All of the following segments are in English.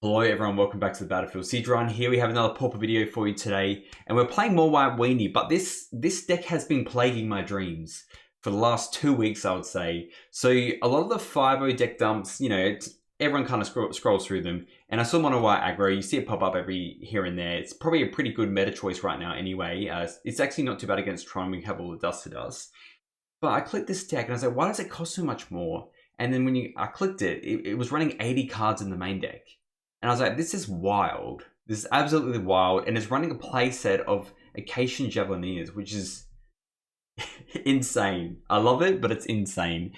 Hello everyone, welcome back to the BafusVIII run. Here we have another Pauper video for you today, and we're playing more White Weenie, but this deck has been plaguing my dreams for the last 2 weeks, I would say. So a lot of the 5-0 deck dumps, everyone kind of scrolls through them, and I saw Mono White aggro. You see it pop up every here and there. It's probably a pretty good meta choice right now anyway. It's actually not too bad against Tron. We have all the dust it does. But I clicked this deck and I was like, why does it cost so much more? And then when I clicked it, it was running 80 cards in the main deck. And I was like, this is wild. This is absolutely wild. And it's running a playset of Acacian Javelineers, which is insane. I love it, but it's insane.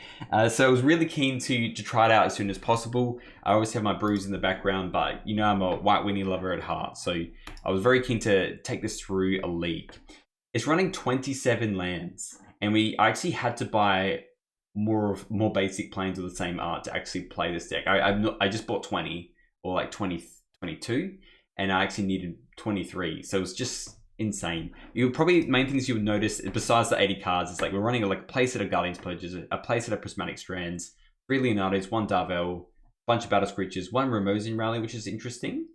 So I was really keen to try it out as soon as possible. I always have my brews in the background, but I'm a White Weenie lover at heart. So I was very keen to take this through a league. It's running 27 lands. And I actually had to buy more basic planes of the same art to actually play this deck. I just bought 20. Or like 22, and I actually needed 23. So it was just insane. Main things you would notice, besides the 80 cards, is like we're running a playset of Guardian's Pledges, a playset of Prismatic Strands, 3 Leonardos, 1 Darvel, bunch of Battle Screeches, 1 Ramosin Rally, which is interesting.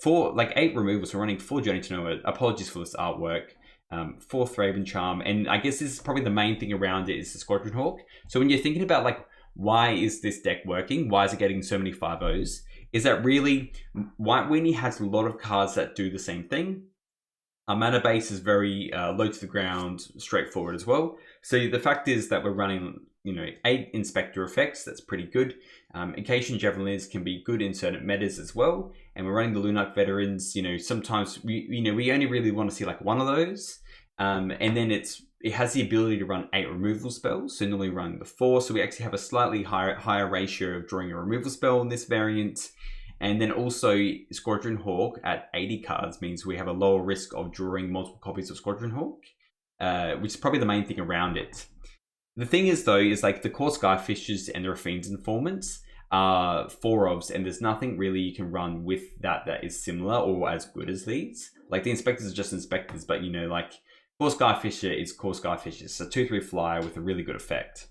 8 removals, so we're running 4 Journey to Nowhere. Apologies for this artwork. 4 Thraben Charm, and I guess this is probably the main thing around it is the Squadron Hawk. So when you're thinking about why is this deck working? Why is it getting so many 5-0s? Is that really White Weenie has a lot of cards that do the same thing. Our mana base is very low to the ground, straightforward as well. So the fact is that we're running 8 Inspector effects. That's pretty good. Acacian Javelineers can be good in certain metas as well. And we're running the Lunarch Veterans. Sometimes we only really want to see one of those. And then it has the ability to run 8 removal spells, so normally running the 4. So we actually have a slightly higher ratio of drawing a removal spell in this variant. And then also Squadron Hawk at 80 cards means we have a lower risk of drawing multiple copies of Squadron Hawk, which is probably the main thing around it. The thing is though, is the core Skyfishes and the Raffine's Informants are 4-ofs, and there's nothing really you can run with that is similar or as good as these. The Inspectors are just Inspectors, but Core Skyfisher is Core Skyfisher. So 2/3 flyer with a really good effect.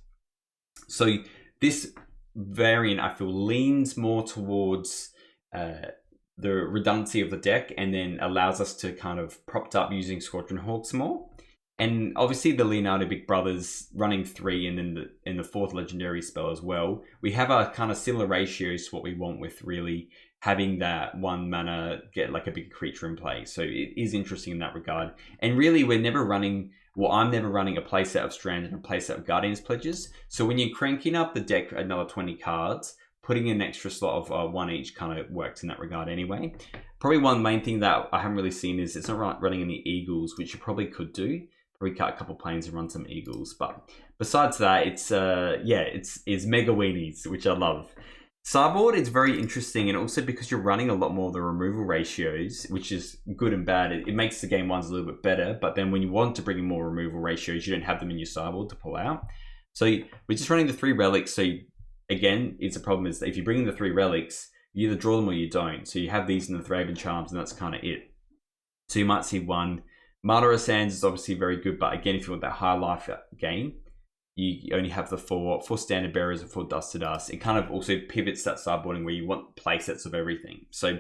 So this variant, I feel, leans more towards the redundancy of the deck, and then allows us to kind of propped up using Squadron Hawks more. And obviously the Leonardo Big Brothers running 3, and then in the 4th legendary spell as well. We have a kind of similar ratios to what we want with really having that 1 mana get a big creature in play. So it is interesting in that regard. And really I'm never running a playset of Strand and a playset of Guardian's Pledges. So when you're cranking up the deck another 20 cards, putting in an extra slot of 1 each kind of works in that regard anyway. Probably one main thing that I haven't really seen is it's not running any Eagles, which you probably could do. Probably cut a couple planes and run some Eagles. But besides that, it's Mega Weenies, which I love. Sideboard is very interesting, and also because you're running a lot more of the removal ratios, which is good and bad. It makes the game ones a little bit better, but then when you want to bring in more removal ratios, you don't have them in your sideboard to pull out. So we're just running the 3 relics. So again, it's a problem is that if you bring in the 3 relics, you either draw them or you don't. So you have these in the Thraben Charms, and that's kind of it. So you might see 1. Martyr of Sands is obviously very good, but again, if you want that high life gain, you only have the 4 Standard Bearers and 4 Dust to Dust. It kind of also pivots that sideboarding where you want play sets of everything. So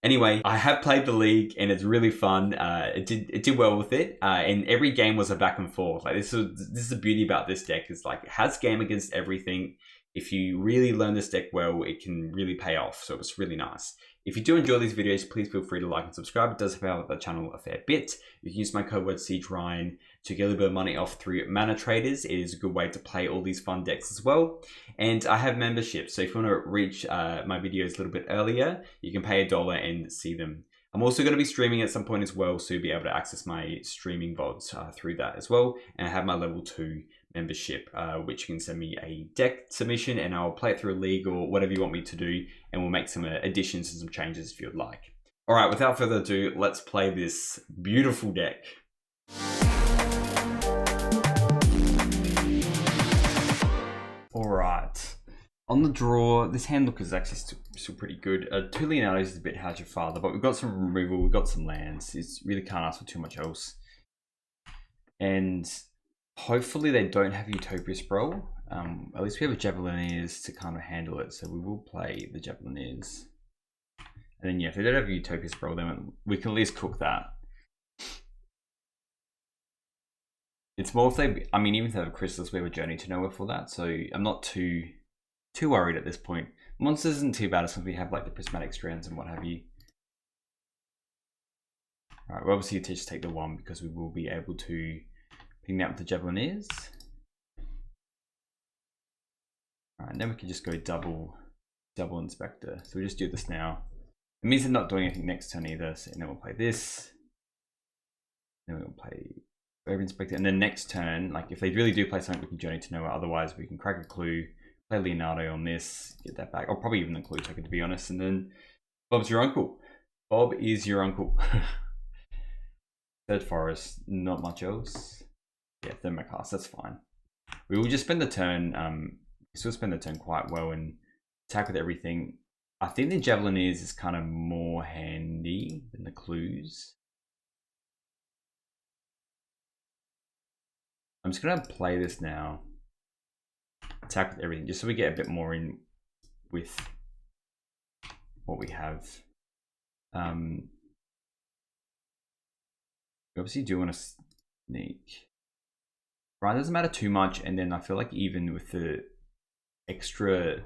anyway, I have played the league and it's really fun. It did well with it, and every game was a back and forth. This is the beauty about this deck, is it has game against everything. If you really learn this deck well, it can really pay off. So it's really nice. If you do enjoy these videos, please feel free to like and subscribe. It does help out the channel a fair bit. You can use my code word SiegeRyan to get a little bit of money off through Mana Traders. It is a good way to play all these fun decks as well. And I have memberships. So if you want to reach my videos a little bit earlier, you can pay $1 and see them. I'm also going to be streaming at some point as well, so you'll be able to access my streaming VODs through that as well. And I have my level 2 membership, which you can send me a deck submission and I'll play it through a league or whatever you want me to do, and we'll make some additions and some changes if you'd like. All right, without further ado, let's play this beautiful deck. All right. On the draw, this hand look is actually still pretty good. 2 Leonardos is a bit how's your father, but we've got some removal, we've got some lands. It's really can't ask for too much else. And hopefully they don't have Utopia Sprawl. At least we have a Javelineers to kind of handle it, so we will play the Javelineers. And then yeah, if they don't have Utopia Sprawl, then we can at least cook that. It's more if they, I mean, even if they have a Chrysalis, we have a Journey to Nowhere for that, so I'm not too worried at this point. Monsters isn't too bad as long as we have like the Prismatic Strands and what have you. Alright, we'll obviously just take the 1 because we will be able to ping that with the Javelineers. Alright, and then we can just go double Inspector. So we just do this now. It means they're not doing anything next turn either, so then we'll play this. Then we'll play Wave Inspector, and then next turn, like if they really do play something, we can Journey to Nowhere. Otherwise, we can crack a clue, play Leonardo on this, get that back, or probably even the clue taker to be honest. And then Bob's your uncle. Bob is your uncle. Third Forest, not much else. Yeah, Thermocast, that's fine. We will just spend the turn. We still spend the turn quite well and attack with everything. I think the Javelineers is kind of more handy than the clues. I'm just gonna play this now. Attack with everything, just so we get a bit more in with what we have. We obviously do want to sneak. Right, doesn't matter too much, and then I feel like even with the extra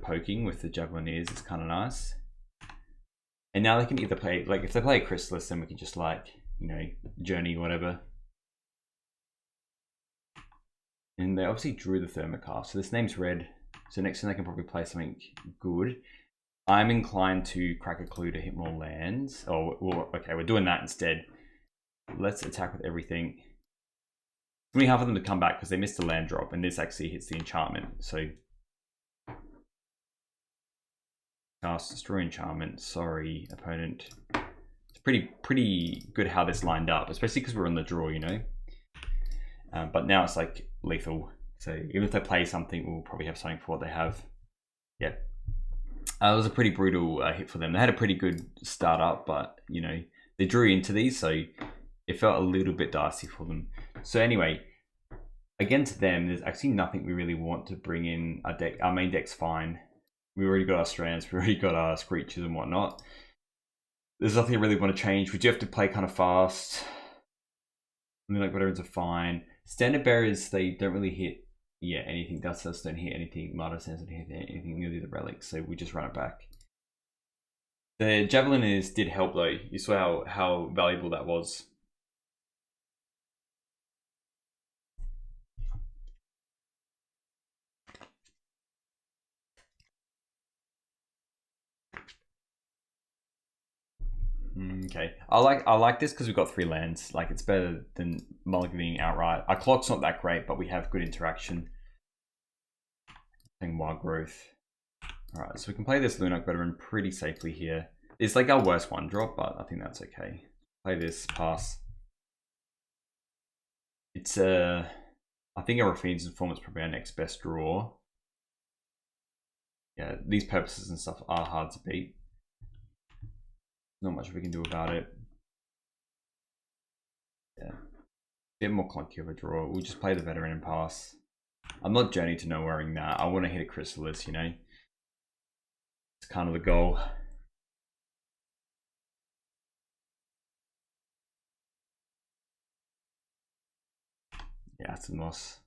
poking with the Javelineers is kind of nice. And now they can either play, like if they play a Chrysalis, then we can just like, you know, Journey, whatever. And they obviously drew the Thermocast, so this name's red. So next time they can probably play something good. I'm inclined to crack a clue to hit more lands. Oh, well, okay, we're doing that instead. Let's attack with everything. We have for them to come back because they missed a land drop, and this actually hits the enchantment. So cast, destroy enchantment. Sorry, opponent. It's pretty good how this lined up, especially because we're on the draw, you know. But now it's like lethal. So even if they play something, we'll probably have something for what they have. Yeah. It was a pretty brutal hit for them. They had a pretty good start up, but you know, they drew into these, so it felt a little bit dicey for them. So anyway, against them, there's actually nothing we really want to bring in our deck. Our main deck's fine. We already got our Strands, we already got our Screeches and whatnot. There's nothing I really want to change. We do have to play kind of fast. I mean, like veterans are fine. Standard Bearers, they don't really hit anything. Dust Dust don't hit anything. Martyr Sands don't hit anything, nearly the relics, so we just run it back. The Javelineers did help though. You saw how valuable that was. Okay, I like this because we've got 3 lands. Like it's better than mulliganing outright. Our clock's not that great, but we have good interaction. Playing Wild Growth. All right, so we can play this Lunarch Veteran pretty safely here. It's like our worst 1-drop, but I think that's okay. Play this, pass. It's I think our Raffine's Inform's probably our next best draw. Yeah, these purposes and stuff are hard to beat. Not much we can do about it. Yeah, a bit more clunky of a draw. We'll just play the Veteran and pass. I'm not Journey to Nowhereing that. I want to hit a Chrysalis, you know. It's kind of the goal. Yeah, it's a moss.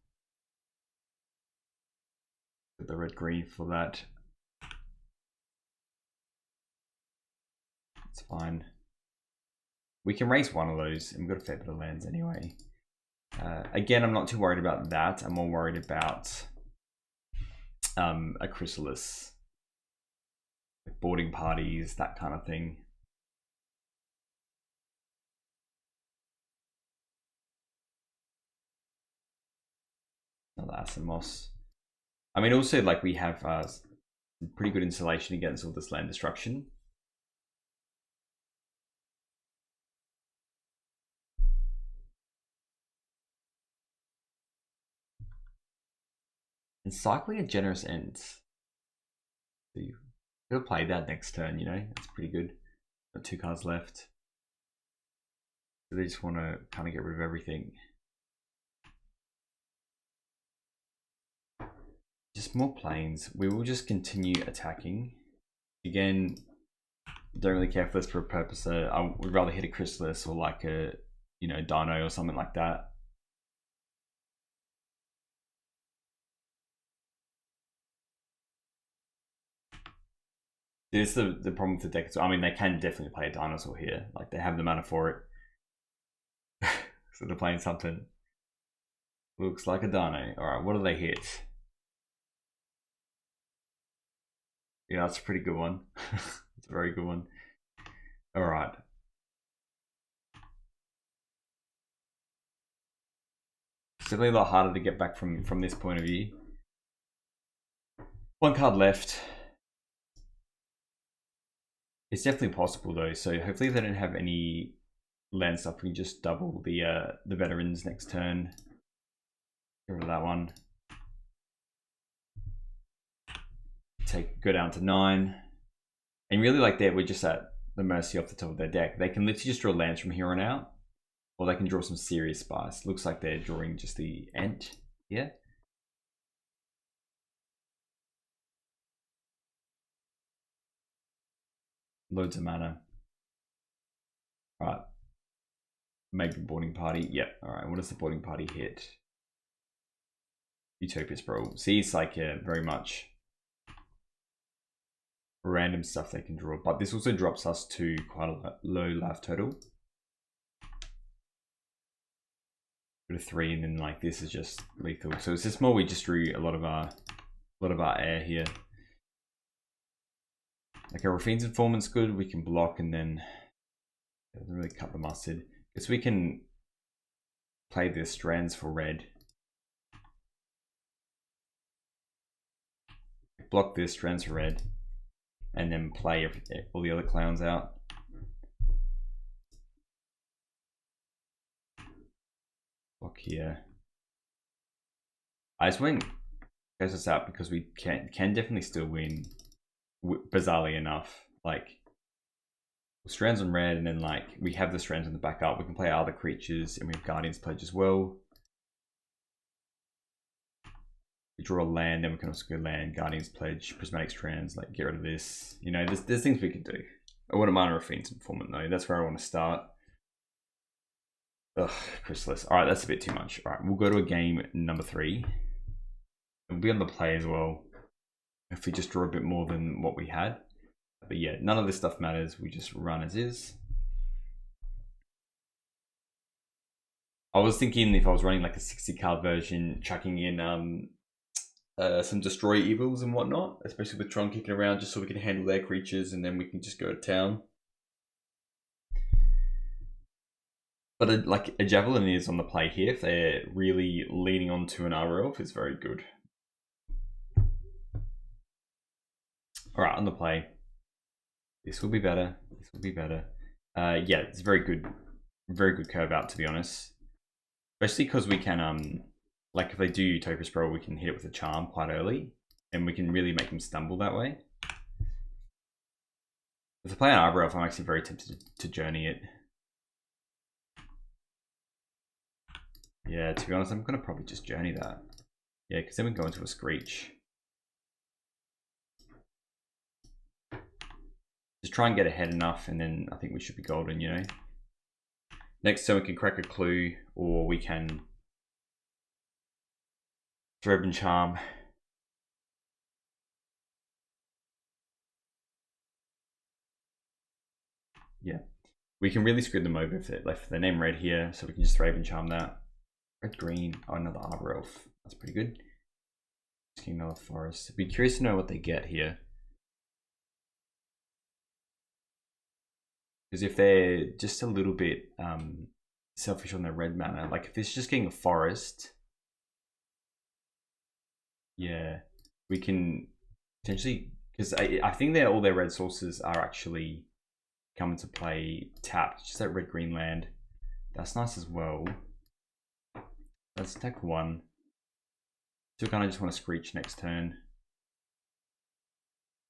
With the red green for that. It's fine. We can raise one of those, and we've got a fair bit of lands anyway. Again, I'm not too worried about that. I'm more worried about a Chrysalis, like boarding parties, that kind of thing. Another Asimos. I mean, also like we have pretty good insulation against all this land destruction. And cycling a generous ends. So you could play that next turn, you know, that's pretty good. Got 2 cards left. So they just want to kind of get rid of everything. Just more planes. We will just continue attacking. Again, don't really care for this for a purpose. I would rather hit a Chrysalis or like a, you know, Dino or something like that. This is the problem with the deck. I mean, they can definitely play a Dinosaur here. Like, they have the mana for it. So they're playing something. Looks like a Dino. Alright, what do they hit? Yeah, that's a pretty good one. It's a very good one. Alright. It's definitely a lot harder to get back from this point of view. One card left. It's definitely possible though, so hopefully they don't have any land stuff. We can just double the veterans next turn. Get rid of that one. Go down to 9. And really, like that, we're just at the mercy off the top of their deck. They can literally just draw lands from here on out, or they can draw some serious spice. Looks like they're drawing just the Ent here. Loads of mana. Alright. Make the boarding party. Yep. Alright, what does the boarding party hit? Utopia Sprawl. See, it's like very much random stuff they can draw, but this also drops us to quite a low life total. Go to 3, and then like this is just lethal. So it's just more we just drew a lot of our air here. Like our Raffine's Informant's good. We can block, and then it doesn't really cut the mustard. Because we can play the strands for red. Block this strands for red, and then play all the other clowns out. Block here. I just went goes us out because we can definitely still win. Bizarrely enough, like strands on red, and then like we have the strands on the backup. We can play other creatures, and we have Guardian's Pledge as well. We draw a land, then we can also go land, Guardian's Pledge, Prismatic Strands, like get rid of this. You know, there's things we can do. I wouldn't mind a Raffine's Informant though. That's where I want to start. Ugh, Chrysalis. Alright, that's a bit too much. Alright, we'll go to a game number 3. We'll be on the play as well. If we just draw a bit more than what we had. But yeah, none of this stuff matters. We just run as is. I was thinking if I was running like a 60 card version, chucking in some Destroy Evils and whatnot, especially with Tron kicking around, just so we can handle their creatures and then we can just go to town. But like a Javelin is on the play here. If they're really leaning onto an Elf, it's very good. Alright, on the play. This will be better. This will be better. Yeah, it's very good curve out, to be honest. Especially because we can, like if they do Utopia Sprawl, we can hit it with a charm quite early, and we can really make them stumble that way. If they play an Arbor Elf, I'm actually very tempted to journey it. Yeah, to be honest, I'm gonna probably just journey that. Yeah, because then we go into a Screech. Just try and get ahead enough, and then I think we should be golden, you know. Next turn we can crack a Clue, or we can Thread and Charm. Yeah, we can really screw them over if they left their name red here, so we can just Thread and Charm that. Red green. Oh, another Arbor Elf. That's pretty good. Just getting another Forest. I'd be curious to know what they get here. Because if they're just a little bit selfish on their red mana, like if it's just getting a Forest, yeah, we can potentially, because I think that all their red sources are actually coming to play tapped. Just that red green land. That's nice as well. Let's attack 1. So we kind of just want to Screech next turn.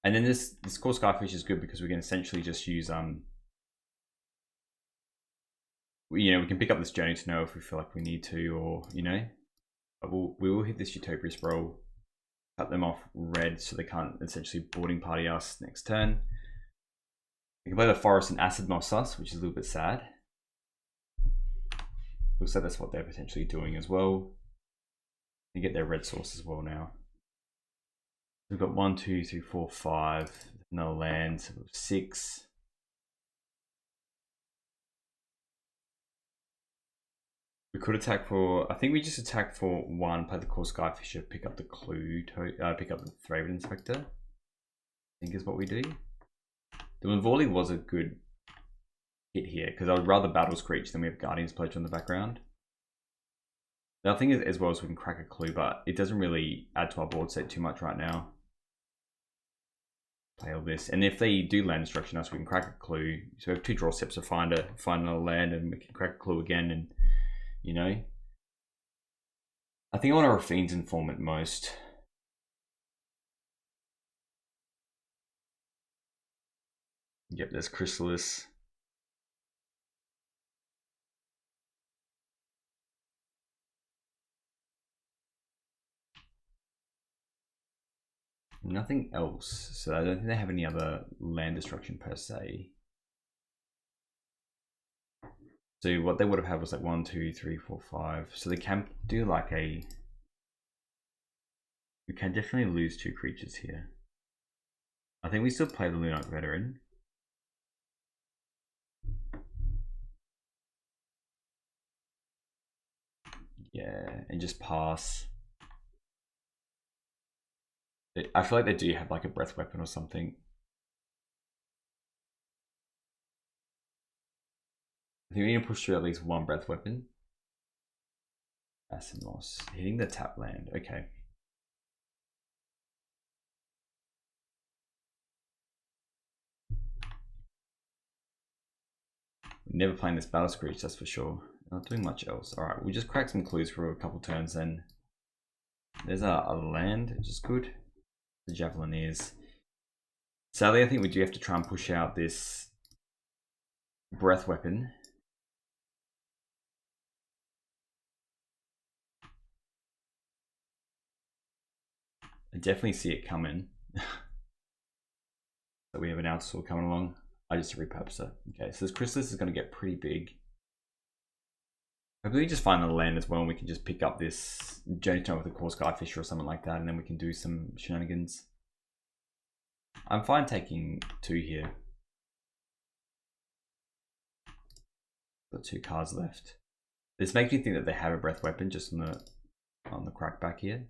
And then this Core Skyfish is good because we can essentially just use you know, we can pick up this Journey to know if we feel like we need to, or you know, but we will hit this Utopia Sprawl. cut them off red so they can't essentially boarding party us next turn. We can play the forest and acid moss us, which is a little bit sad. Looks like that's what they're potentially doing as well. You get their red source as well now. We've got 1, 2, 3, 4, 5. No land, so 6. We could attack for, I think we just attack for 1, play the core Skyfisher, pick up the clue, pick up the Thraven Inspector. I think is what we do. The Mavoli was a good hit here, because I would rather battle Screech than we have Guardian's Pledge on the background. The other thing is, as well as we can crack a clue, but it doesn't really add to our board state too much right now. Play all this, and if they do land destruction us, we can crack a clue. So we have 2 draw steps to find another land, and we can crack a clue again, and you know. I think I want to Raffine's Informant most. Yep, there's Chrysalis. Nothing else, so I don't think they have any other land destruction per se. So what they would have had was like 1, 2, 3, 4, 5. So they can do like a... We can definitely lose 2 creatures here. I think we still play the Lunite Veteran. Yeah, and just pass. I feel like they do have like a breath weapon or something. I think we need to push through at least 1 breath weapon. Acid Moss. Hitting the tap land. Okay. Never playing this Battle Screech, that's for sure. Not doing much else. Alright, we just crack some clues for a couple turns then. There's a land, which is good. The Javelineers. Sadly, I think we do have to try and push out this breath weapon. I definitely see it coming. So we have an Outsword coming along. I just repurpose it. Okay, so this Chrysalis is going to get pretty big. Hopefully we just find another land as well and we can just pick up this Journey Stone with a core Skyfisher or something like that, and then we can do some shenanigans. I'm fine taking 2 here. Got 2 cards left. This makes me think that they have a breath weapon just on the crackback here.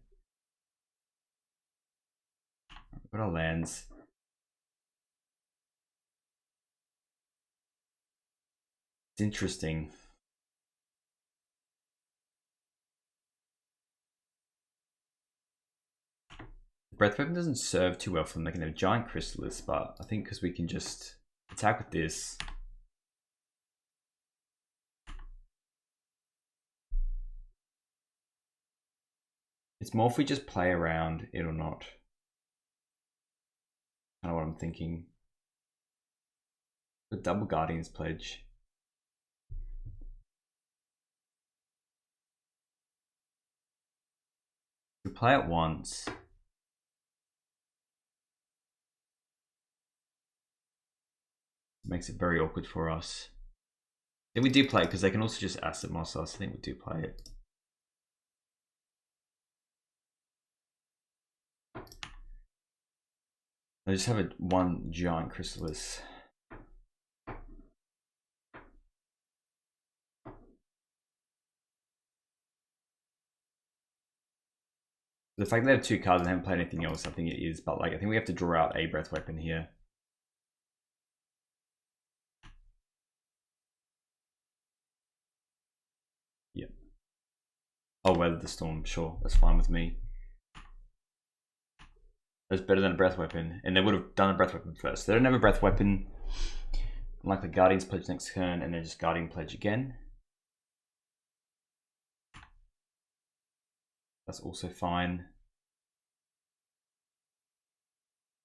We've got our lands. It's interesting. Breath weapon doesn't serve too well for them. They can have giant Chrysalis, but I think because we can just attack with this. It's more if we just play around it or not. Kind of what I'm thinking. The double Guardian's Pledge. We play it once. Makes it very awkward for us. Then we do play it because they can also just Acid Moss us. I think we do play it. I just have 1 giant Chrysalis. The fact that they have 2 cards and haven't played anything else, I think it is, but like I think we have to draw out a breath weapon here. Yep. Oh, Weather the Storm, sure, that's fine with me. That's better than a breath weapon, and they would have done a breath weapon first. They don't have a breath weapon. Like the Guardian's Pledge next turn, and then just Guardian Pledge again. That's also fine.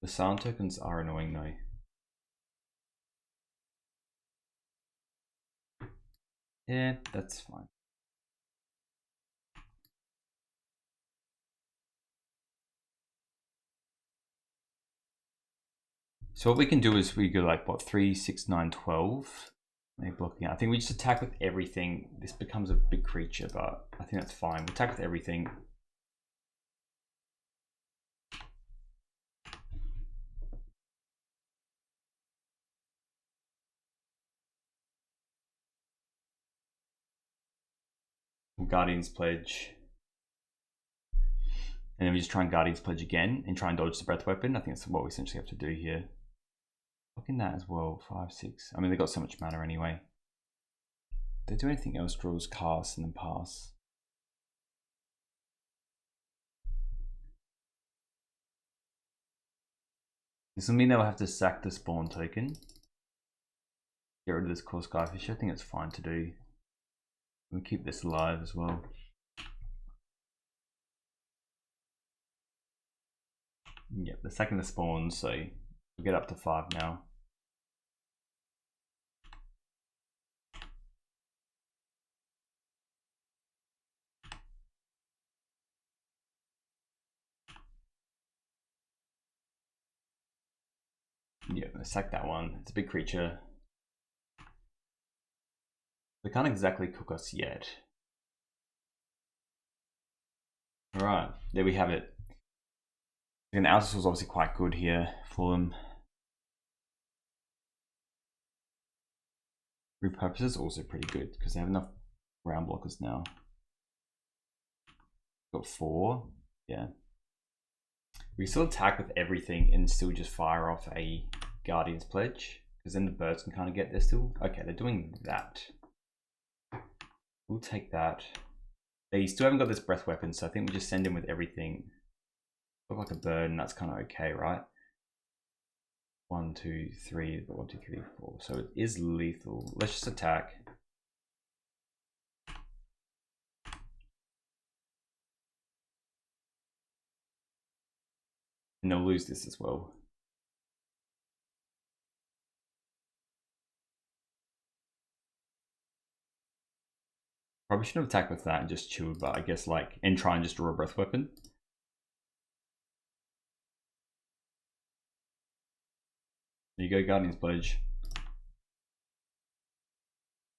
The silent tokens are annoying though. Yeah, that's fine. So what we can do is we go like, what, 3, 6, 9, 12. Maybe blocking out. I think we just attack with everything. This becomes a big creature, but I think that's fine. We'll attack with everything. Guardian's Pledge. And then we just try and Guardian's Pledge again and try and dodge the Breath Weapon. I think that's what we essentially have to do here. Looking that as well, 5, 6. I mean, they've got so much mana anyway. If they do anything else, draws, cast, and then pass. This will mean they'll have to sack the spawn token. Get rid of this core Skyfish. I think it's fine to do. We'll keep this alive as well. Yep, they're sacking the spawns, so we'll get up to 5 now. Yeah, let's sack that one. It's a big creature. They can't exactly cook us yet. Alright, there we have it. And Altus was obviously quite good here for them. Repurpose is also pretty good because they have enough ground blockers now. Got 4, yeah. We still attack with everything and still just fire off a Guardian's Pledge because then the birds can kind of get there still. Okay, they're doing that. We'll take that. They still haven't got this Breath Weapon, so I think we just send in with everything. Look like a bird, and that's kind of okay, right? 1, 2, 3, 1, 2, 3, 4. So it is lethal. Let's just attack. And they'll lose this as well. Probably should have attacked with that and just chilled, but I guess like, and try and just draw a Breath Weapon. There you go, Guardian's Pledge.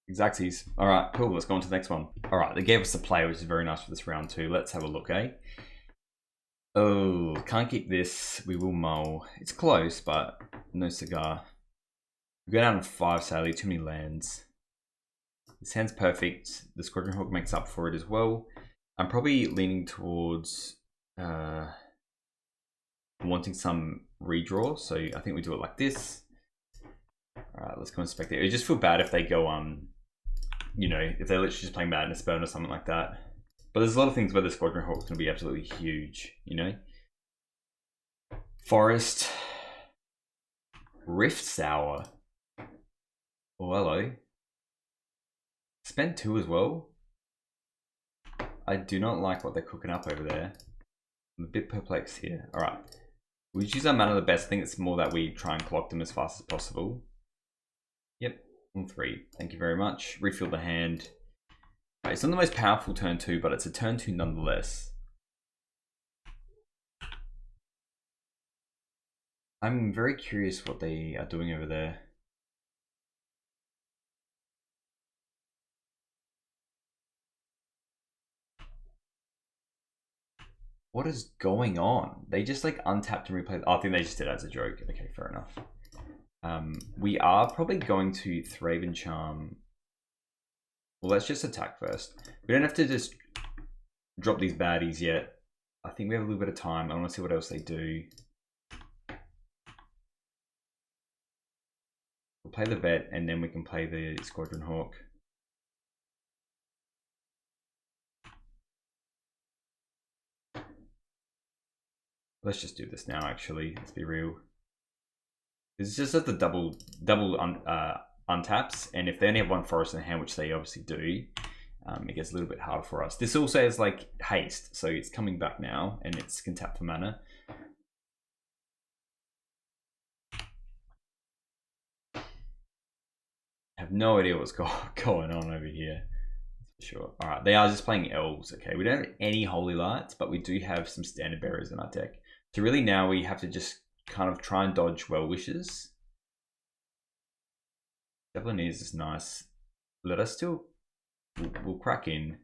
Exactsies. Alright, cool, let's go on to the next one. Alright, they gave us the play, which is very nice for this round too. Let's have a look, eh? Oh, can't keep this. We will mull. It's close, but no cigar. We go down to 5, sadly, too many lands. This hand's perfect. The Squadron Hawk makes up for it as well. I'm probably leaning towards wanting some redraw, so I think we do it like this. Alright, let's go inspect it. It would just feel bad if they go you know, if they're literally just playing Madness Burn or something like that. But there's a lot of things where the Squadron Hawk can be absolutely huge, you know? Forest. Rift Sour. Oh, hello. Spend 2 as well. I do not like what they're cooking up over there. I'm a bit perplexed here. Alright. We choose our mana the best. I think it's more that we try and clock them as fast as possible. Yep. 3. Thank you very much. Refill the hand. Right, it's not the most powerful turn 2, but it's a turn 2 nonetheless. I'm very curious what they are doing over there. What is going on? They just like untapped and replayed. Oh, I think they just did it as a joke. Okay, fair enough. We are probably going to Thraven Charm. Well, let's just attack first. We don't have to just drop these baddies yet. I think we have a little bit of time. I want to see what else they do. We'll play the vet and then we can play the Squadron Hawk. Let's just do this now, actually. Let's be real. It's just that the double untaps, and if they only have 1 forest in the hand, which they obviously do, it gets a little bit harder for us. This also has like haste, so it's coming back now, and it can tap for mana. I have no idea what's going on over here. That's for sure. All right, they are just playing Elves. Okay, we don't have any Holy Lights, but we do have some Standard Bearers in our deck. So really now we have to just kind of try and dodge well wishes. Javeliniers is nice. Let us still, we'll crack in.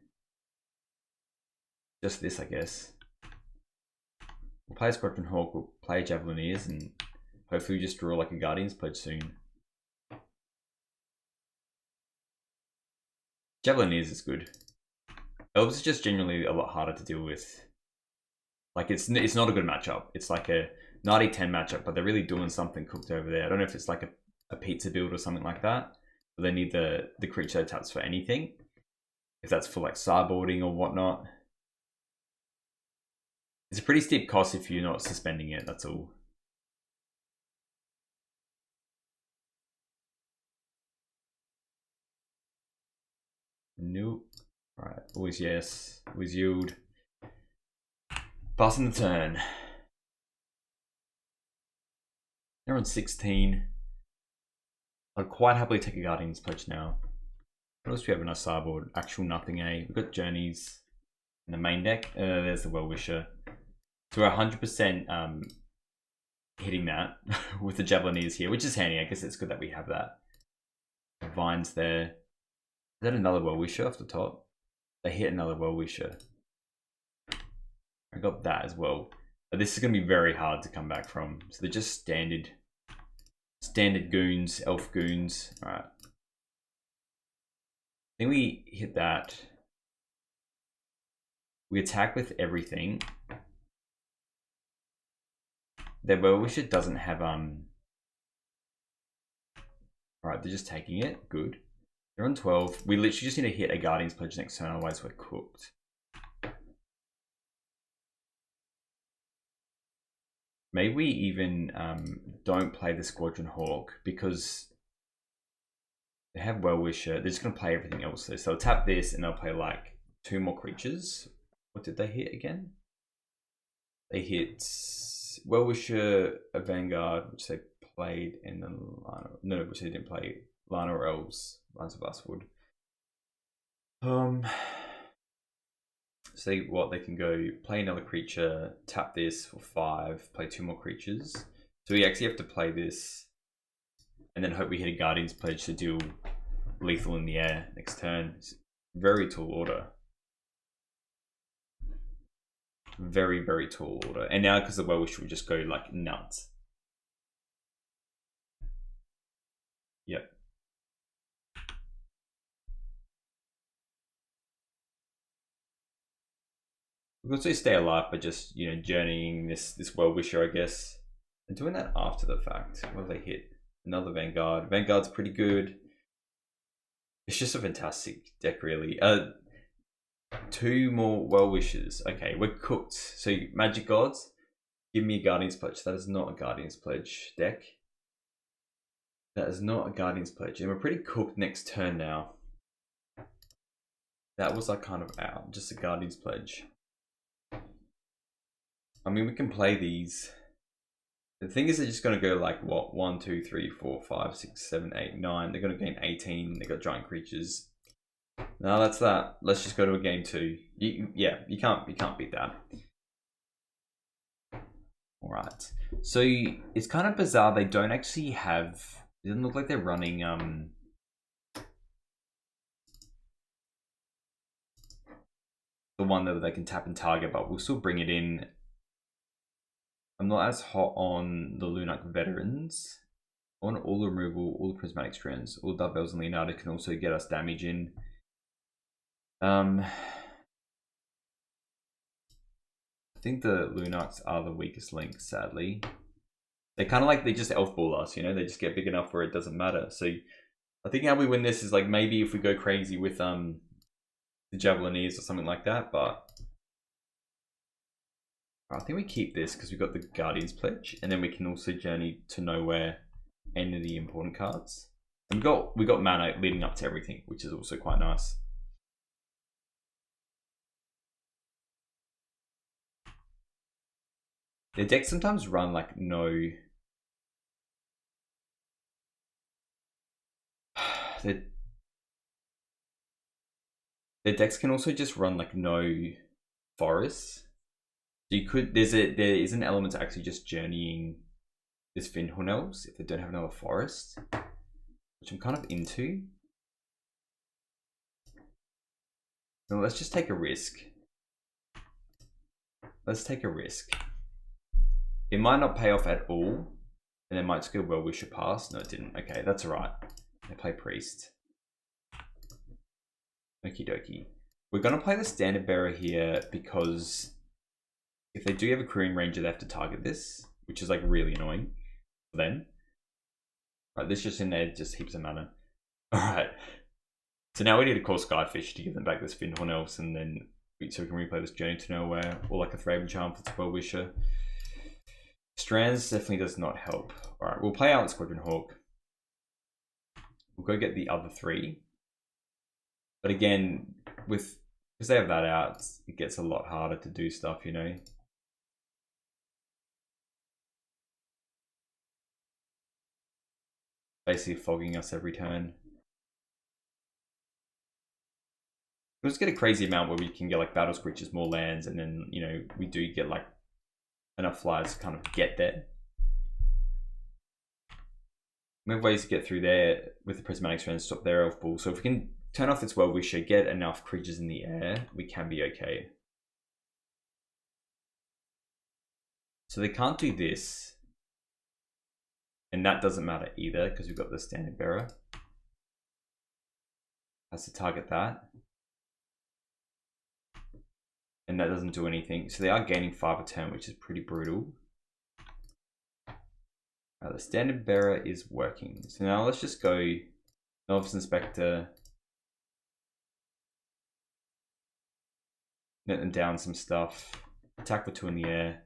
Just this, I guess. We'll play a Squadron Hawk, we'll play Javelineers, and hopefully we just draw like a Guardian's Pledge soon. Javelineers is good. Elves is just generally a lot harder to deal with. Like it's not a good matchup. It's like a 90-10 matchup, but they're really doing something cooked over there. I don't know if it's like a pizza build or something like that. But they need the creature that taps for anything. If that's for like sideboarding or whatnot. It's a pretty steep cost if you're not suspending it, that's all. Nope. Alright, always yes. Always yield. Passing the turn. They're on 16. I'd quite happily take a Guardian's Pledge now. What else do we have in our sideboard? Actual nothing, eh? We've got Journeys in the main deck. There's the Well-Wisher. So we're 100% hitting that with the Javelineers here, which is handy. I guess it's good that we have that. The Vines there. Is that another Well-Wisher off the top? They hit another Well-Wisher. I got that as well. But this is going to be very hard to come back from. So they're just standard goons, elf goons. Alright. I think we hit that. We attack with everything. Their Well-Wisher doesn't have Alright, they're just taking it. Good. They're on 12. We literally just need to hit a Guardian's Pledge next turn, otherwise we're cooked. Maybe we even don't play the Squadron Hawk because they have Well-Wisher. They're just going to play everything else there. So they'll tap this and they'll play like 2 more creatures. What did they hit again? They hit Well-Wisher, a Vanguard, which they played, and then no, which they didn't play. Lana or Elves. Lines of us would. See what they can go. Play another creature, tap this for 5, play 2 more creatures. So we actually have to play this, and then hope we hit a Guardian's Pledge to deal lethal in the air next turn. It's very tall order. Very, very tall order. And now because of the Well-Wisher, we just go like nuts. Yep. We can also stay alive by just, you know, journeying this Well-Wisher, I guess. And doing that after the fact. What do they hit? Another Vanguard. Vanguard's pretty good. It's just a fantastic deck, really. 2 more Well-Wishers. Okay, we're cooked. So Magic Gods, give me a Guardian's Pledge. That is not a Guardian's Pledge deck. That is not a Guardian's Pledge. And we're pretty cooked next turn now. That was like kind of out. Just a Guardian's Pledge. I mean, we can play these. The thing is, they're just going to go like, what? 1, 2, 3, 4, 5, 6, 7, 8, 9. They're going to gain 18. They got giant creatures. No, that's that. Let's just go to a game 2. Yeah, you can't beat that. All right. So it's kind of bizarre. They don't actually have. It doesn't look like they're running. The one that they can tap and target, but we'll still bring it in. I'm not as hot on the Lunak Veterans. I want all the removal, all the Prismatic Strands, all Darbells and Leonardo can also get us damage in. I think the Lunaks are the weakest link, sadly. They kind of like, they just elf ball us, you know? They just get big enough where it doesn't matter. So I think how we win this is like maybe if we go crazy with the Javelineers or something like that, but I think we keep this because we've got the Guardian's Pledge, and then we can also journey to nowhere any of the important cards. And we got mana leading up to everything, which is also quite nice. Their decks sometimes run like no. Their decks can also just run like no forests. So you could there is an element to actually just journeying this Fyndhorn Elves if they don't have another forest, which I'm kind of into. So let's just take a risk. Let's take a risk. It might not pay off at all, and it might just go Well-Wisher past. No, it didn't. Okay, that's alright. They play Priest. Okie dokie. We're going to play the Standard Bearer here because if they do have a Quirion Ranger, they have to target this, which is like really annoying for them. Right, this just in there, just heaps of mana. Alright. So now we need to call Skyfish to give them back this Fyndhorn Elves, and then so we can replay this Journey to Nowhere, or like a Thraben Charm for its Well-Wisher. Strands definitely does not help. Alright, we'll play out Squadron Hawk. We'll go get the other 3. But again, because they have that out, it gets a lot harder to do stuff, you know. Basically fogging us every turn. We'll just get a crazy amount where we can get like Battle Screeches, more lands, and then, you know, we do get like enough flyers to kind of get there. We have ways to get through there with the Prismatic Strand, stop their Elf Bull. So if we can turn off its Well-Wisher, get enough creatures in the air, we can be okay. So they can't do this. And that doesn't matter either, because we've got the Standard Bearer. Has to target that. And that doesn't do anything. So they are gaining 5 a turn, which is pretty brutal. The Standard Bearer is working. So now let's just go Elves Inspector. Net them down some stuff. Attack for 2 in the air.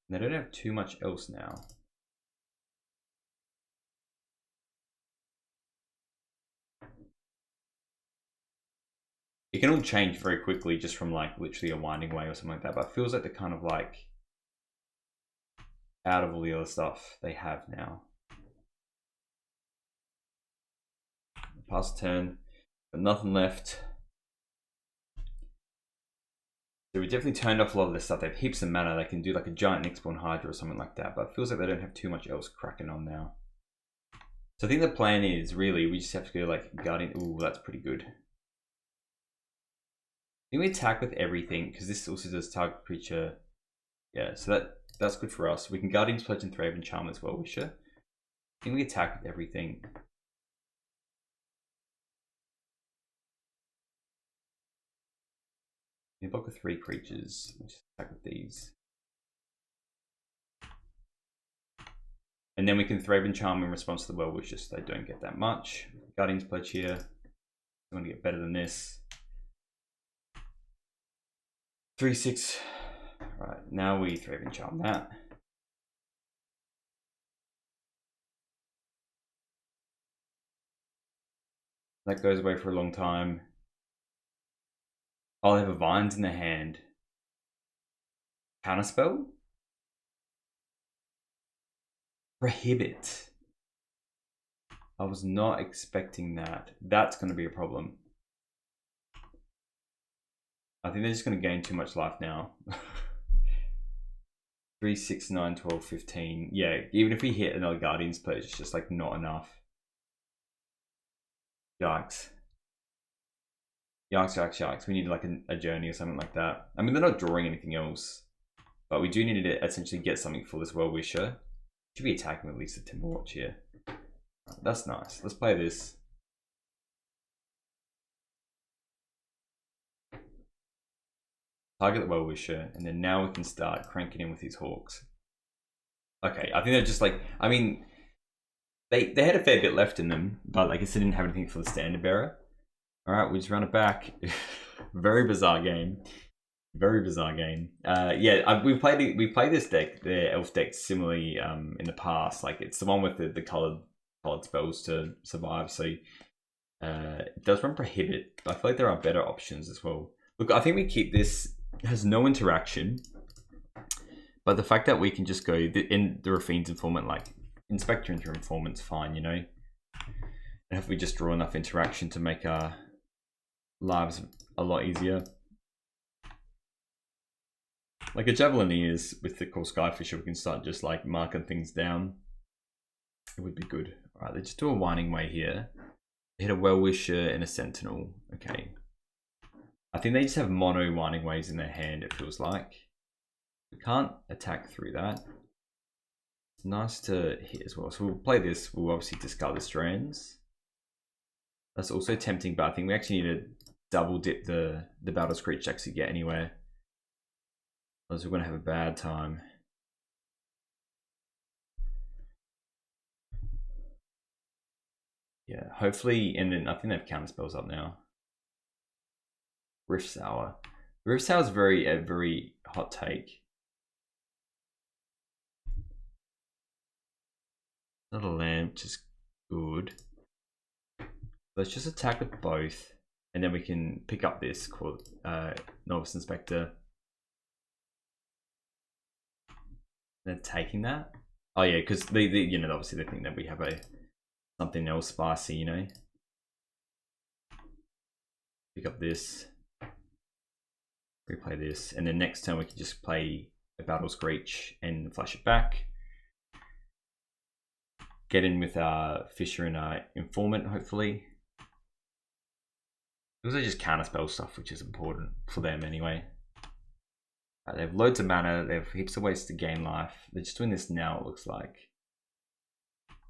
They don't have too much else now. It can all change very quickly just from like literally a Winding Way or something like that, but it feels like they're kind of like out of all the other stuff they have now. Past turn, but nothing left. So we definitely turned off a lot of this stuff. They have heaps of mana. They can do like a giant Nyxborn Hydra or something like that, but it feels like they don't have too much else cracking on now. So I think the plan is really we just have to go like Guardian. Ooh, that's pretty good. I think we attack with everything because this also does target creature. Yeah, so that's good for us. We can Guardian's Pledge and Thraben Charm as well, Wisher. I think we attack with everything. We block with 3 creatures. Let's just attack with these. And then we can Thraben Charm in response to the Well-Wisher, so they don't get that much. Guardian's Pledge here. I want to get better than this. 3/6. Right, now we Thraben Charm that. That goes away for a long time. Oh, they have a Vines in their hand. Counterspell? Prohibit. I was not expecting that. That's going to be a problem. I think they're just going to gain too much life now. 3, 6, 9, 12, 15. Yeah, even if we hit another Guardian's Pledge, it's just like not enough. Yikes. Yikes, yikes, yikes. We need like a journey or something like that. I mean, they're not drawing anything else. But we do need to essentially get something for this Well-Wisher. Should be attacking at least a Timberwatch here. That's nice. Let's play this. Target the Well-Wisher, and then now we can start cranking in with these Hawks. Okay, I think they're just like, I mean, they had a fair bit left in them, but like I said, didn't have anything for the Standard Bearer. Alright, we just run it back. Very bizarre game. Very bizarre game. Yeah, we played this deck, the Elf deck, similarly in the past. Like it's the one with the colored spells to survive. So it does run Prohibit. But I feel like there are better options as well. Look, I think we keep this. It has no interaction, but the fact that we can just go in the Raffine's Informant, like Inspector into Informant's fine, you know. And if we just draw enough interaction to make our lives a lot easier. Like a Javelineers with the Cool Skyfisher, we can start just like marking things down. It would be good. All right, they just do a Winding Way here. They hit a Well-Wisher and a Sentinel. Okay. I think they just have mono Winding Ways in their hand, it feels like. We can't attack through that. It's nice to hit as well. So we'll play this. We'll obviously discard the Strands. That's also tempting, but I think we actually need to double dip the Battle Screech to actually get anywhere. Otherwise we're going to have a bad time. Yeah, hopefully, and then I think they have counter spells up now. Rift Sour. Rift Sour is a very hot take. Not a land, which is good. Let's just attack with both, and then we can pick up this called Novice Inspector. They're taking that. Oh yeah, because they you know, obviously they think that we have something else spicy, you know. Pick up this, replay this, and then next turn we can just play a Battle Screech and flash it back. Get in with our Fisher and our Informant, hopefully. Those are just counterspell stuff, which is important for them anyway. They have loads of mana, they have heaps of ways to gain life. They're just doing this now, it looks like.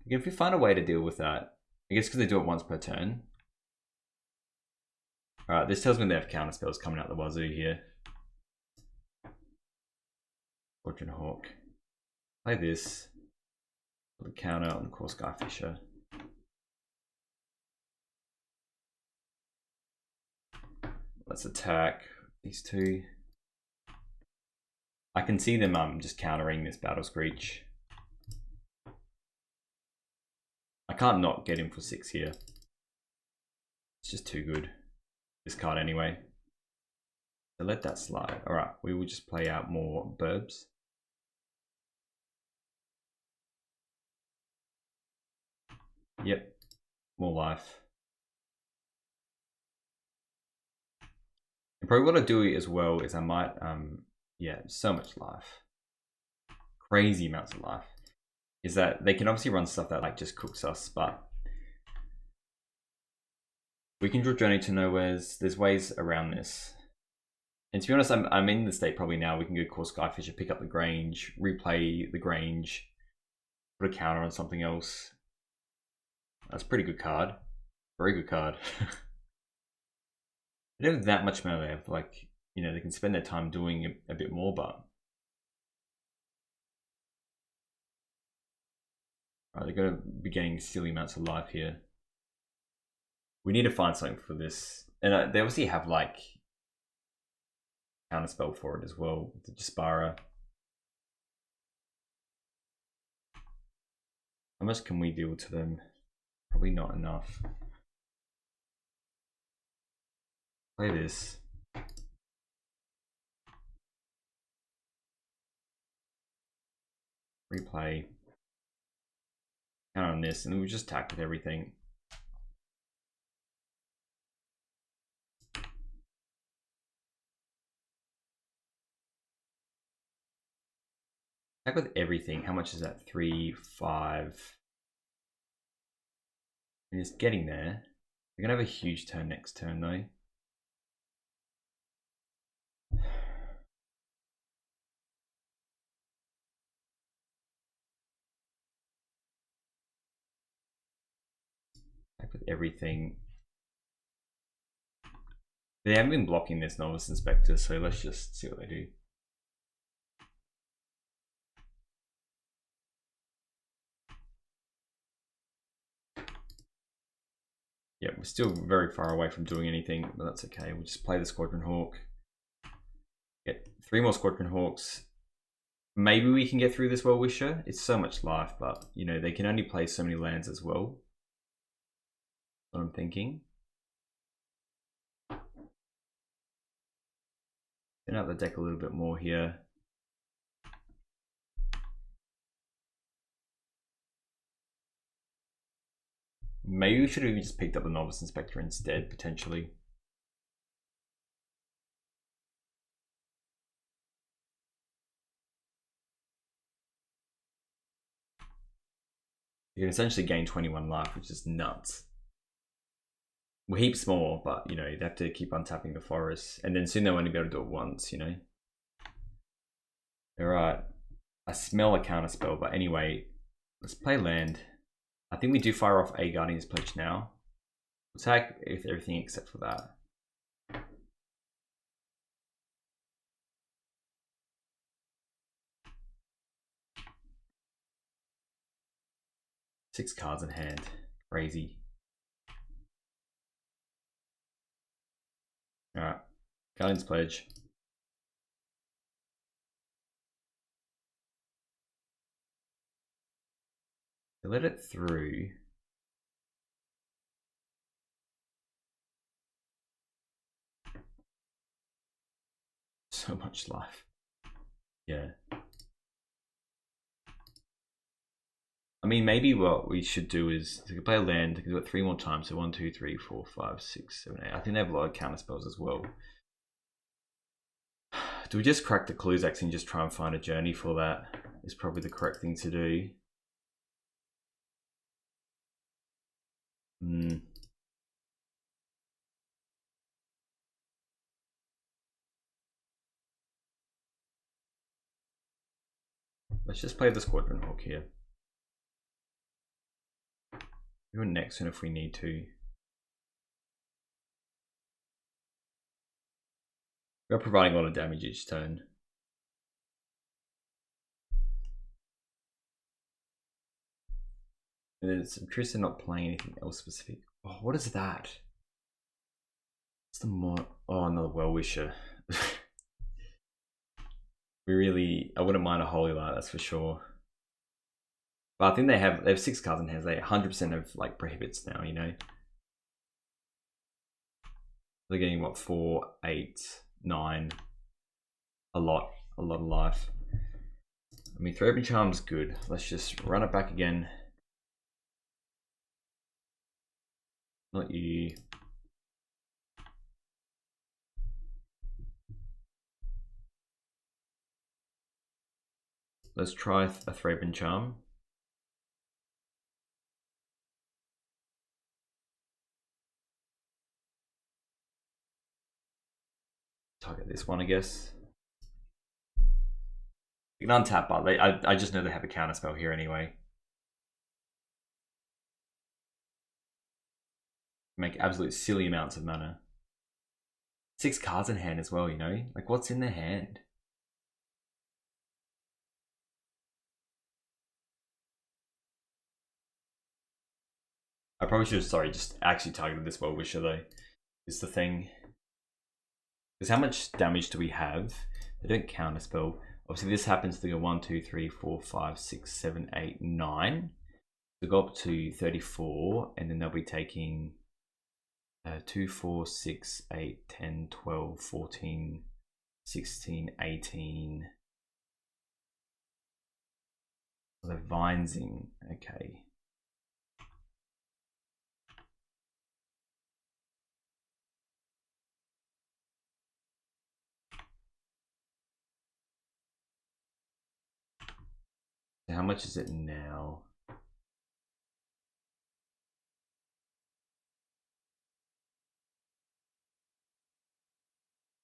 Again, if we find a way to deal with that, I guess because they do it once per turn. Alright, this tells me they have counterspells coming out the wazoo here. Fortune Hawk. Play this. Put the counter on the Core Skyfisher. Let's attack these two. I can see them just countering this Battle Screech. I can't not get him for 6 here. It's just too good. This card anyway. So let that slide. Alright, we will just play out more Burbs. Yep, more life. And probably what I do as well is I might, yeah, so much life. Crazy amounts of life. Is that they can obviously run stuff that like just cooks us, but we can draw Journey to Nowheres. There's ways around this. And to be honest, I'm in the state probably now. We can go Core Skyfisher, pick up the Grange, replay the Grange, put a counter on something else. That's a pretty good card. Very good card. They don't have that much mana. They have like, you know, they can spend their time doing a bit more, but they're going to be getting silly amounts of life here. We need to find something for this. And they obviously have like counterspell for it as well. The Jaspara. How much can we deal to them? Probably not enough. Play this. Replay. Count on this, and then we just attack with everything. Attack with everything. How much is that? 3, 5. And it's getting there. They're gonna have a huge turn next turn though. Attack with everything. They haven't been blocking this Novice Inspector, so let's just see what they do. Yeah, we're still very far away from doing anything, but that's okay. We'll just play the Squadron Hawk. Get 3 more Squadron Hawks. Maybe we can get through this Well-Wisher. It's so much life, but you know, they can only play so many lands as well. That's what I'm thinking. Thin out the deck a little bit more here. Maybe we should have just picked up the Novice Inspector instead, potentially. You can essentially gain 21 life, which is nuts. Well, heaps more, but you know, you'd have to keep untapping the forest, and then soon they'll only be able to do it once, you know. Alright. I smell a counter spell, but anyway, let's play land. I think we do fire off a Guardian's Pledge now. Attack with everything except for that. Six cards in hand. Crazy. Alright. Guardian's Pledge. They let it through. So much life. Yeah. I mean, maybe what we should do is to play a land, because we've got 3 more times. So 1, 2, 3, 4, 5, 6, 7, 8. I think they have a lot of counter spells as well. Do we just crack the Cluzax and just try and find a journey for that? Is probably the correct thing to do. Let's just play the Squadron Hawk here. We want next one if we need to. We're providing a lot of damage each turn. And it's curious they're not playing anything else specific. Oh, what is that? It's the more. Oh, another Well-Wisher. We really. I wouldn't mind a Holy Light, that's for sure. But I think they have 6 cards in hands. They 100% have like prohibits now, you know. They're getting what, 4, 8, 9. A lot of life. I mean, Throw Open Charm's good. Let's just run it back again. Not you. Let's try a Thraben Charm. Target this one, I guess. You can untap, but I just know they have a counter spell here anyway. Make absolute silly amounts of mana. 6 cards in hand as well, you know? Like, what's in their hand? I probably should have, sorry, just actually targeted this Well-Wisher though, is the thing. Because how much damage do we have? They don't counterspell. Obviously this happens to go 1, 2, 3, 4, 5, 6, 7, 8, 9. So go up to 34, and then they'll be taking 2, 4, 6, 8, 10, 12, 14, 16, 18. Oh, they're Vinesing, okay. How much is it now?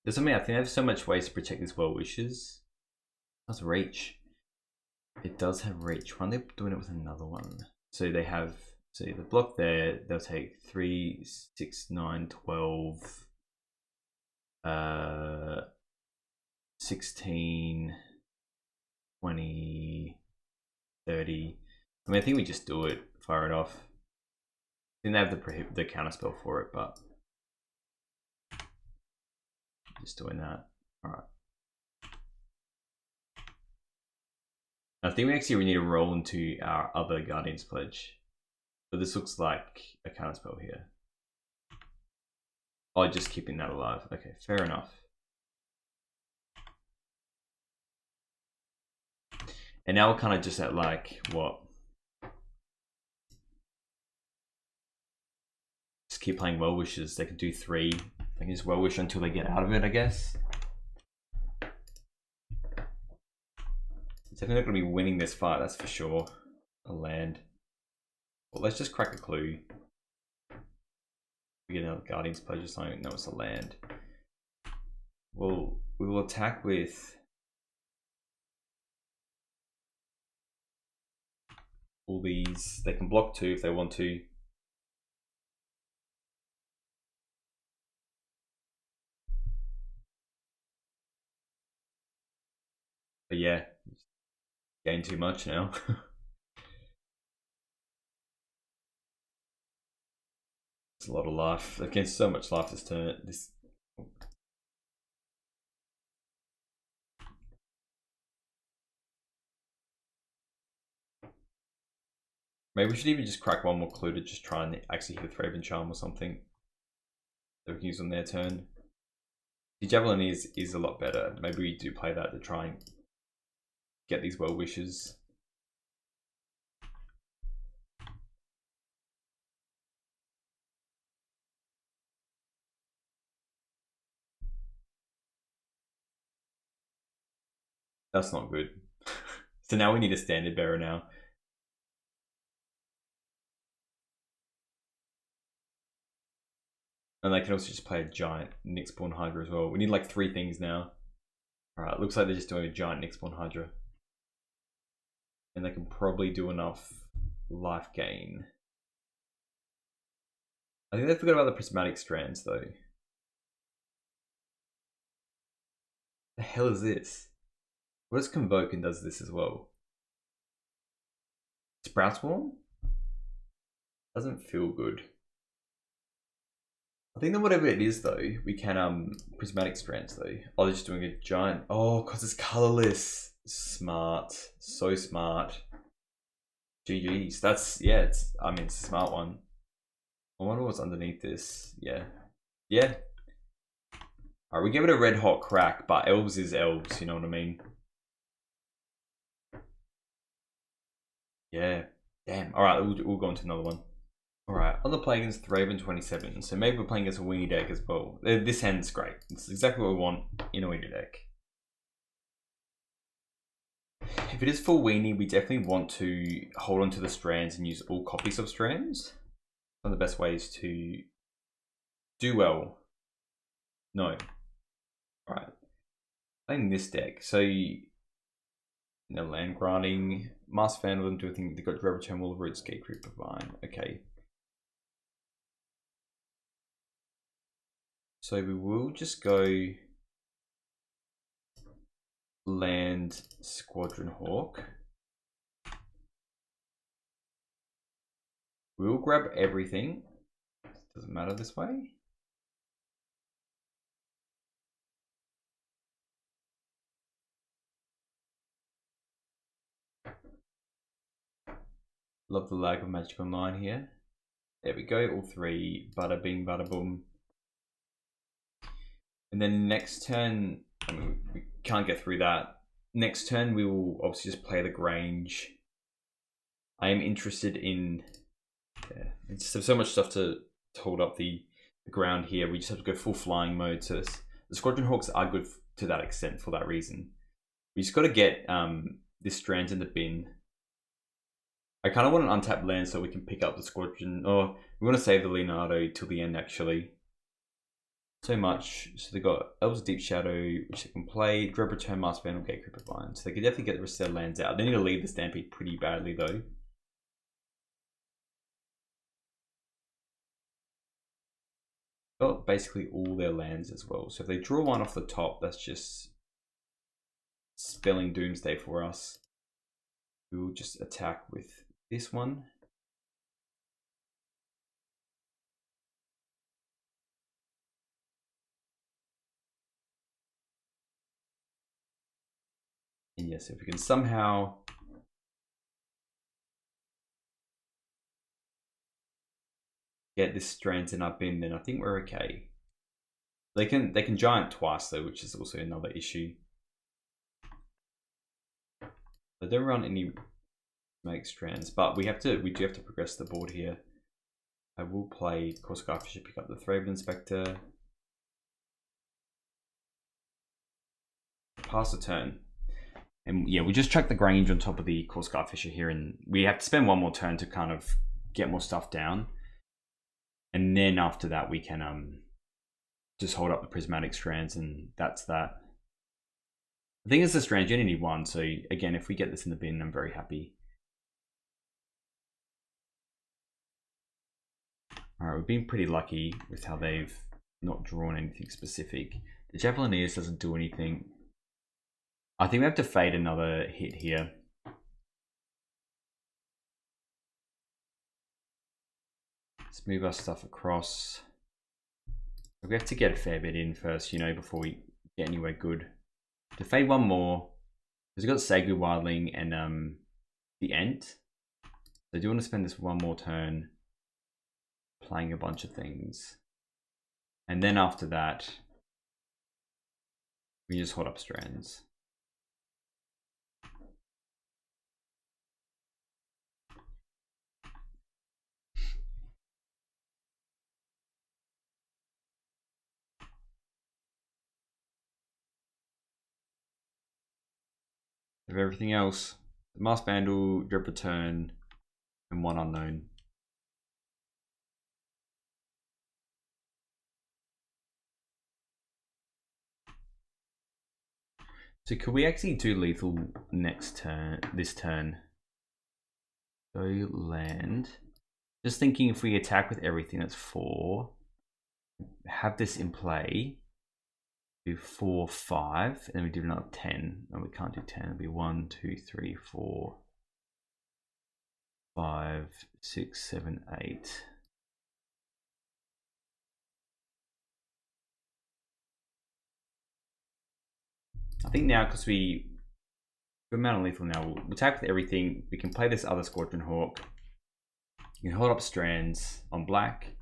There's something, I think I have so much ways to protect these Well-Wishers. That's reach. It does have reach. Why aren't they doing it with another one? So they have, so the block there, they'll take 3, 6, 9, 12, 16, 20, 30. I mean, I think we just do it, fire it off. I think they have the counter spell for it, but just doing that. All right. I think we actually need to roll into our other Guardian's Pledge. But this looks like a counter spell here. Oh, just keeping that alive. Okay, fair enough. And now we're kind of just at like, what? Just keep playing Well-Wishers. They can do 3. They can just Well-Wish until they get out of it, I guess. It's definitely not going to be winning this fight, that's for sure. A land. Well, let's just crack a clue. We get another Guardian's Pleasure, so I don't know it's a land. Well, we will attack with all these. They can block 2 if they want to. But yeah, gain too much now. It's a lot of life. They've gained so much life this turn. Maybe we should even just crack one more clue to just try and actually hit a Thraben Charm or something that we can use on their turn. The Javelin is a lot better. Maybe we do play that to try and get these well wishes. That's not good. So now we need a Standard Bearer now. And they can also just play a giant Nyx-Born Hydra as well. We need like 3 things now. Alright, looks like they're just doing a giant Nyx-Born Hydra. And they can probably do enough life gain. I think they forgot about the Prismatic Strands though. The hell is this? What does Convoke and does this as well? Sprout Swarm? Doesn't feel good. I think that whatever it is though, we can Prismatic Strands though. Oh, they're just doing a giant. Oh, because it's colorless. Smart. So smart. GG's. That's, yeah, it's, I mean, it's a smart one. I wonder what's underneath this. Yeah. Yeah. Alright, we give it a red hot crack, but Elves is Elves, you know what I mean? Yeah. Damn. Alright, we'll go on to another one. Alright, on the play against Thraben 27. So maybe we're playing against a Weenie deck as well. This hand's great. It's exactly what we want in a Weenie deck. If it is full Weenie, we definitely want to hold on to the strands and use all copies of strands. One of the best ways to do well. No. Alright. Playing this deck. So, land grinding. Master Fan of them do a thing. They've got Dread Return, Wall of Roots, Gatecreep Divine. Okay. So we will just go land Squadron Hawk. We'll grab everything. Doesn't matter this way. Love the lag of Magic Online here. There we go, all 3. Bada bing, bada boom. And then next turn, I mean, we can't get through that. Next turn, we will obviously just play the Grange. I am interested in... Yeah, it's so much stuff to hold up the ground here. We just have to go full flying mode. So the Squadron Hawks are good to that extent for that reason. We just got to get this Strands in the bin. I kind of want an untapped land so we can pick up the Squadron. Or we want to save the Leonardo till the end actually. So much. So they got Elves Deep Shadow, which they can play. Dread Return, Master Vandal, Gatecreep Divine. So they can definitely get the rest of their lands out. They need to leave the Stampede pretty badly though. Got basically all their lands as well. So if they draw one off the top, that's just spelling doomsday for us. We will just attack with this one. And yes, if we can somehow get this Strands in our bin, then I think we're okay. They can giant twice though, which is also another issue. They don't run any make Strands, but we do have to progress the board here. I will play, of course, Skyfisher, pick up the Thraben Inspector. Pass the turn. And yeah, we just chuck the Grange on top of the Skyfisher here, and we have to spend one more turn to kind of get more stuff down. And then after that, we can just hold up the prismatic strands, and that's that. I think it's the strands, you only need one. So again, if we get this in the bin, I'm very happy. All right, we've been pretty lucky with how they've not drawn anything specific. The Javelineers doesn't do anything. I think we have to fade another hit here. Let's move our stuff across. We have to get a fair bit in first, you know, before we get anywhere good. To fade one more, because we've got Segu Wildling and the Ent. So I do want to spend this one more turn playing a bunch of things. And then after that, we just hold up strands. Of everything else, the Masked Vandal, Dread Return, and one unknown. So could we actually do lethal next turn, this turn? Go land. Just thinking if we attack with everything that's 4, have this in play, do 4, 5, and then we do another 10. No, we can't do 10. It'll be 1, 2, 3, 4, 5, 6, 7, 8. I think now, because we good amount of lethal now, we'll attack with everything. We can play this other Scorpion Hawk. You can hold up strands on black,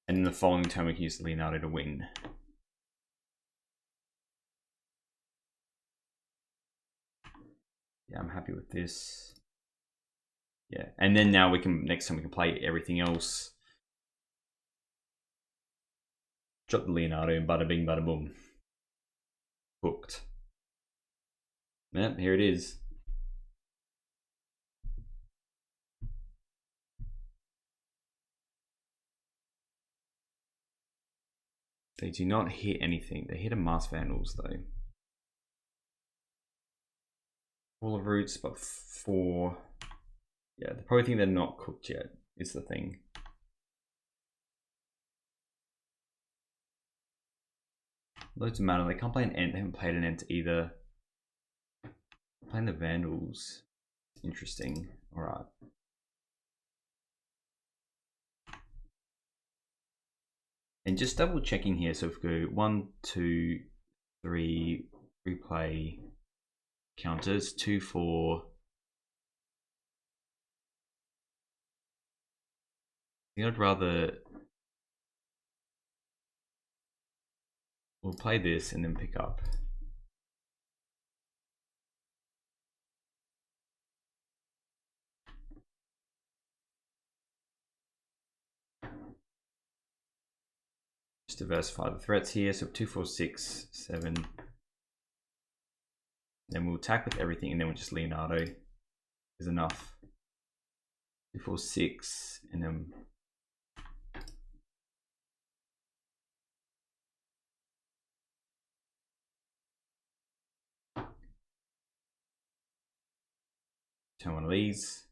and then the following turn we can use Leonardo to win. Yeah, I'm happy with this. Yeah, and then now we can, next time we can play everything else. Drop the Leonardo and bada bing, bada boom. Hooked. Yep, here it is. They do not hit anything. They hit a Masked Vandals though. Full of roots, but 4. Yeah, the probably think they're not cooked yet is the thing. Loads of mana. They can't play an Ent. They haven't played an Ent either. Playing the Vandals. Interesting. Alright. And just double checking here. So if we go 1, 2, 3, replay counters, 2, 4. I think I'd rather we'll play this and then pick up. Just diversify the threats here. So 2, 4, 6, 7. Then we'll attack with everything, and then we'll just Leonardo is enough. 2, 4, 6, and then turn one of these.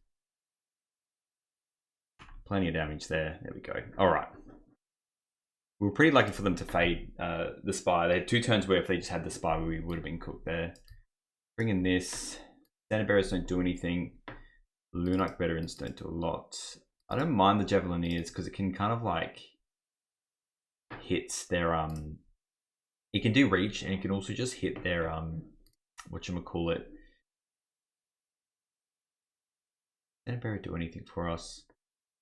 Plenty of damage there. There we go. All right. We were pretty lucky for them to fade the Spy. They had 2 turns where if they just had the Spy, we would have been cooked there. Bring in this. Standard Bearers don't do anything. Lunarch Veterans don't do a lot. I don't mind the Javelineers because it can kind of like hit their it can do reach, and it can also just hit their whatchamacallit. Standard Bearer do anything for us.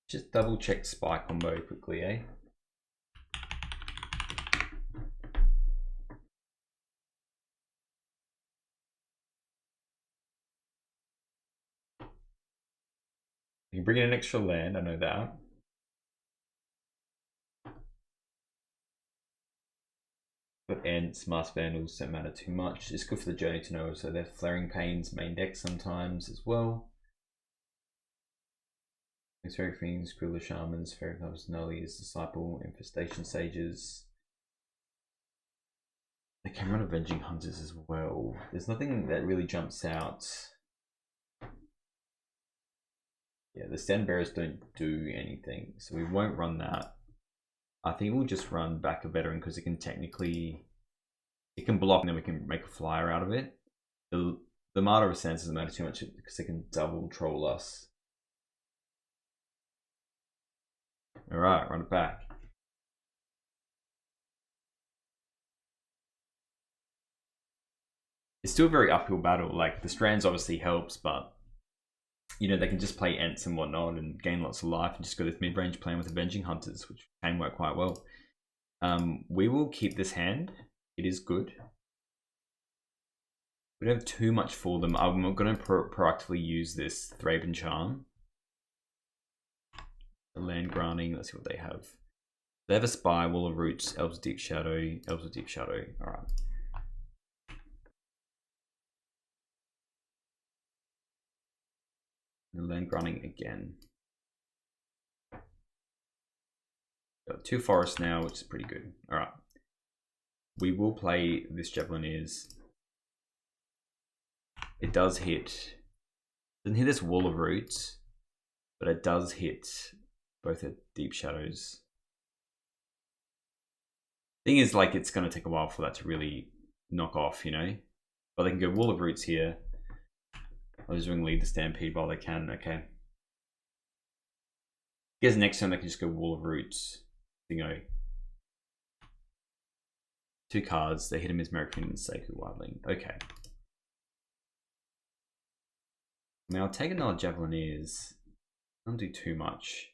Just double check Spy combo quickly, eh? You can bring in an extra land, I know that. But Ents, Masked Vandals don't matter too much. It's good for the Journey to know, so they're Flaring Pains main deck sometimes as well. Fairy Fiends, Gruul Shamans, Fairy Clubs, Nullies, Disciple, Infestation Sages. They can run Avenging Hunters as well. There's nothing that really jumps out. Yeah, the Stand Bearers don't do anything, so we won't run that. I think we'll just run back a Veteran because it can technically, it can block and then we can make a flyer out of it. The Martyr of Sands doesn't matter too much because it can double troll us. Alright, run it back. It's still a very uphill battle. Like, the Strands obviously helps, but you know, they can just play Ents and whatnot and gain lots of life and just go this mid-range plan with Avenging Hunters, which can work quite well. We will keep this hand. It is good. We don't have too much for them. I'm going to proactively use this Thraben Charm. The land granting, let's see what they have. They have a Spy, Wall of Roots, Elves of Deep Shadow, Elves of Deep Shadow. Alright. And land granting again. Got 2 forests now, which is pretty good. Alright. We will play this Javelineers. It does hit. Doesn't hit this Wall of Roots, but it does hit both the Deep Shadows. Thing is, like, it's going to take a while for that to really knock off, you know? But they can go Wall of Roots here. I'll just lead the Stampede while they can, okay. I guess next turn they can just go Wall of Roots. You know. 2 cards, they hit him as Merrick and Sacred Wildling. Okay. Now I'll take another Javelineers. Don't do too much.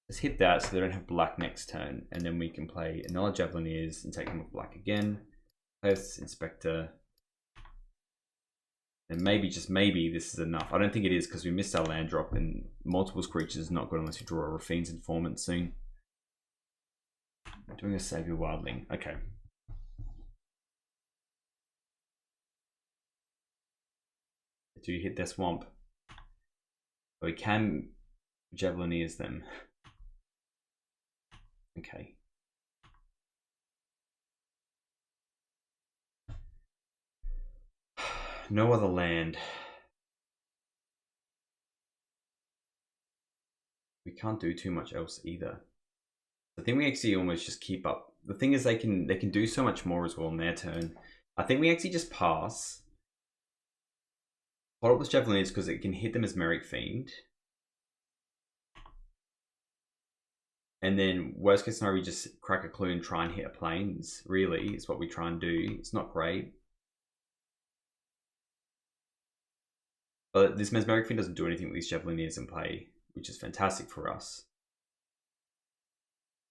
Let's hit that so they don't have black next turn, and then we can play another Javelineers and take them with black again. Play this Inspector. And maybe, just maybe, this is enough. I don't think it is because we missed our land drop, and multiple creatures is not good unless you draw a Rafine's Informant soon. Doing a Savior Wildling. Okay. Do you hit their swamp? But we can Javelineers them. Okay. No other land. We can't do too much else either. I think we actually almost just keep up. The thing is, they can do so much more as well on their turn. I think we actually just pass. Hold up with Javelineers because it can hit them as Merrick Fiend. And then worst case scenario, we just crack a clue and try and hit a plains. Really, is what we try and do. It's not great. But this Mesmeric Fiend doesn't do anything with these Javelineers in play, which is fantastic for us.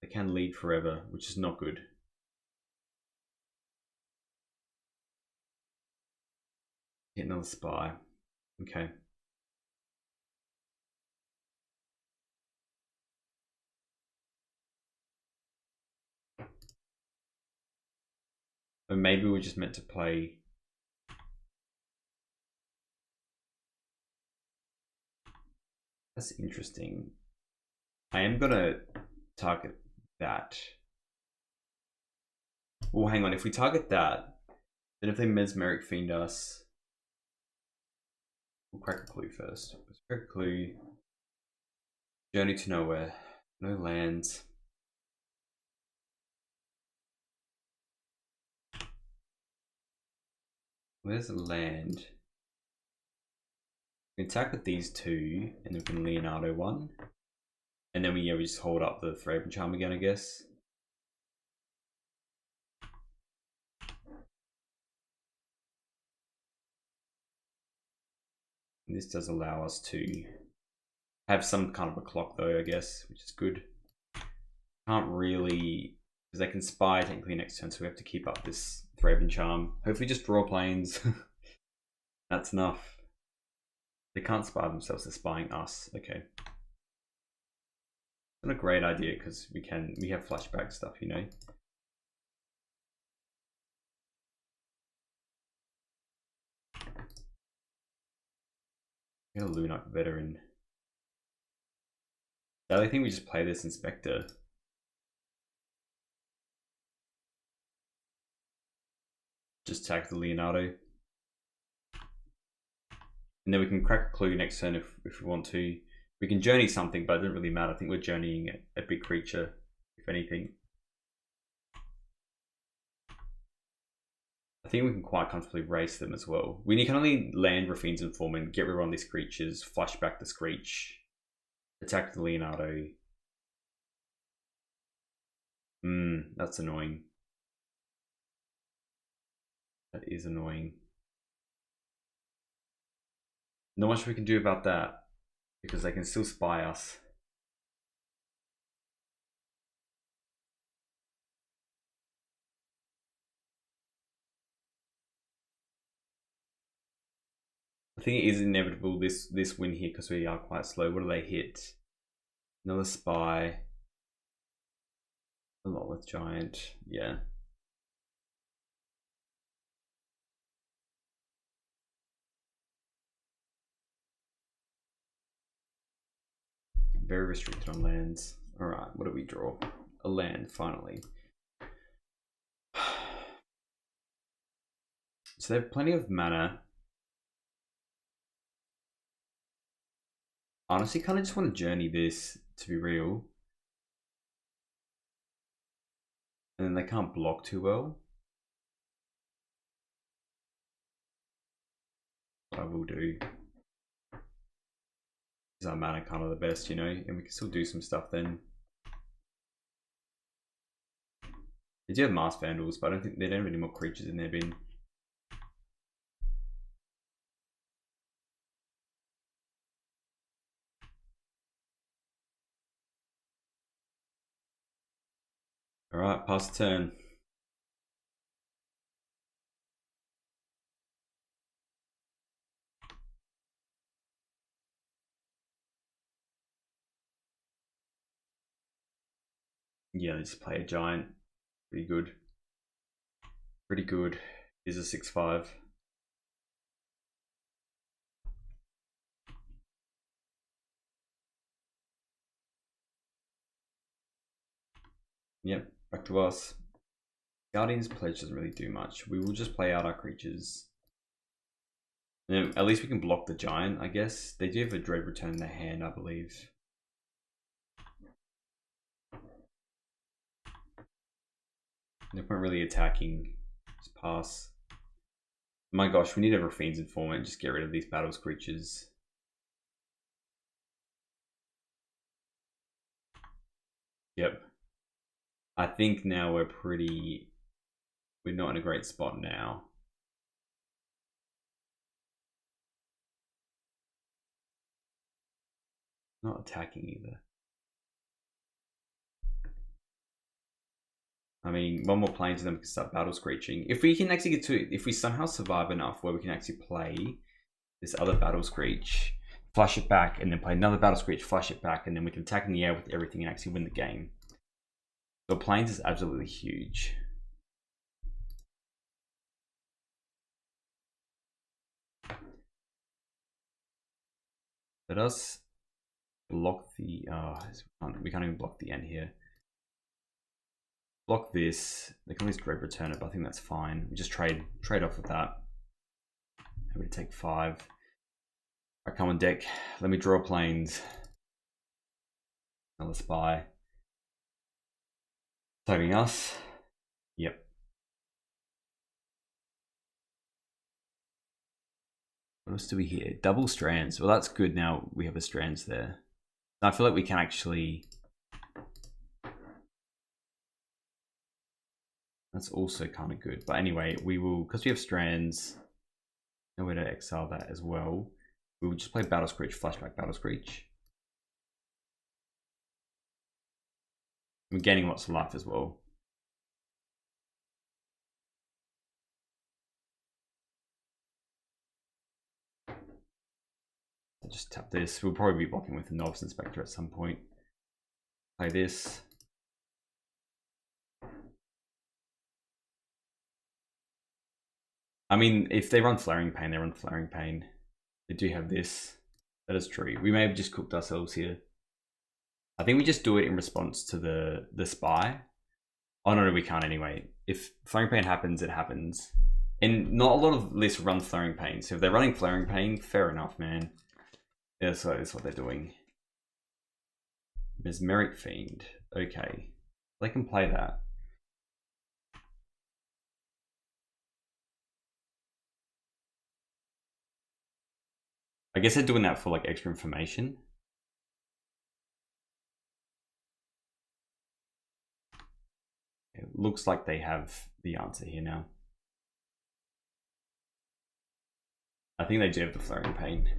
They can lead forever, which is not good. Hit another Spy. Okay. Or maybe we're just meant to play. That's interesting. I am gonna target that. Well, hang on. If we target that, then if they Mesmeric Fiend us, we'll crack a clue first. Let's crack a clue. Journey to Nowhere. No lands. Where's the land? We can attack with these 2, and then we can Leonardo 1. And then we just hold up the Thraben Charm again, I guess. And this does allow us to have some kind of a clock though, I guess, which is good. Can't really, because they can spy technically next turn, so we have to keep up this Thraben Charm. Hopefully just draw planes. That's enough. They can't spy themselves, they're spying us. Okay. Not a great idea because we have flashback stuff, you know. Get a Lunarch Veteran. I think we just play this Inspector. Just attack the Leonardo. And then we can crack a clue next turn if we want to. We can journey something, but it doesn't really matter. I think we're journeying a big creature, if anything. I think we can quite comfortably race them as well. We can only land Raffine's Informant, get rid of these creatures, flush back the Screech, attack the Leonardo. That's annoying. That is annoying. Not much we can do about that, because they can still spy us. I think it is inevitable this win here because we are quite slow. What do they hit? Another spy. A lot with giant. Yeah. Very restricted on lands. Alright, what do we draw? A land, finally. So they have plenty of mana. Honestly, kind of just want to journey this, to be real. And then they can't block too well. What I will do is our mana kind of the best, you know, and we can still do some stuff then. They do have Masked Vandals, but I don't think they don't have any more creatures in their bin. Alright, pass the turn. Yeah, they just play a giant. Pretty good. Pretty good. Is a 6/5. Yep, back to us. Guardian's Pledge doesn't really do much. We will just play out our creatures. And at least we can block the giant, I guess. They do have a Dread Return in their hand, I believe. No point really attacking. Just pass. My gosh, we need a Raffine's Informant. Just get rid of these battles creatures. Yep. I think now we're not in a great spot now. Not attacking either. I mean, one more plane to them, we can start battle screeching. If we can actually if we somehow survive enough where we can actually play this other battle screech, flush it back, and then play another battle screech, flush it back, and then we can attack in the air with everything and actually win the game. So planes is absolutely huge. Let us block the we can't even block the end here. Block this. They can always Dread Return it, but I think that's fine. We just trade off with that. Maybe take 5. Alright, come on deck. Let me draw planes. Another spy. Saving us. Yep. What else do we hear? Double strands. Well, that's good now we have the strands there. I feel like we can actually... That's also kind of good. But anyway, we will, because we have strands, no way to exile that as well. We will just play Battle Screech, flashback Battle Screech. We're gaining lots of life as well. I'll just tap this. We'll probably be blocking with the Novice Inspector at some point. Play this. I mean, if they run Flaring Pain, they run Flaring Pain. They do have this. That is true. We may have just cooked ourselves here. I think we just do it in response to the spy. Oh no, we can't anyway. If Flaring Pain happens, it happens. And not a lot of lists run Flaring Pain. So if they're running Flaring Pain, fair enough, man. That's what they're doing. Mesmeric Fiend. Okay. They can play that. I guess they're doing that for like extra information. It looks like they have the answer here now. I think they do have the Flaring Pain.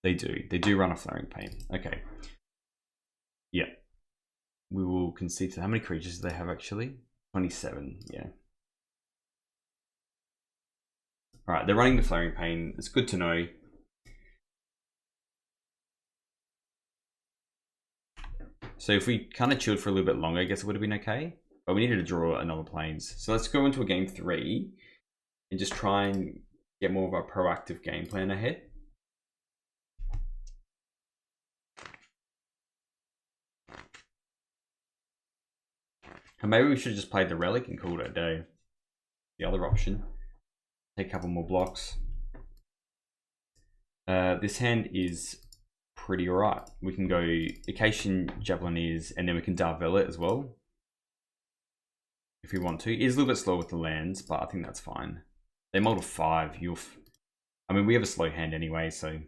They do. They do run a Flaring Pain. Okay. Yeah. We will concede to how many creatures do they have actually? 27. Yeah. Alright, they're running the Flaring Pain. It's good to know. So if we kind of chilled for a little bit longer, I guess it would have been okay. But we needed to draw another planes. So let's go into a game 3 and just try and get more of a proactive game plan ahead. And maybe we should have just played the Relic and called it a day. The other option. Take a couple more blocks. This hand is pretty alright. We can go Acacian Javelineers and then we can Darvel it as well. If we want to. It is a little bit slow with the lands, but I think that's fine. They mulled a 5. I mean, we have a slow hand anyway, so.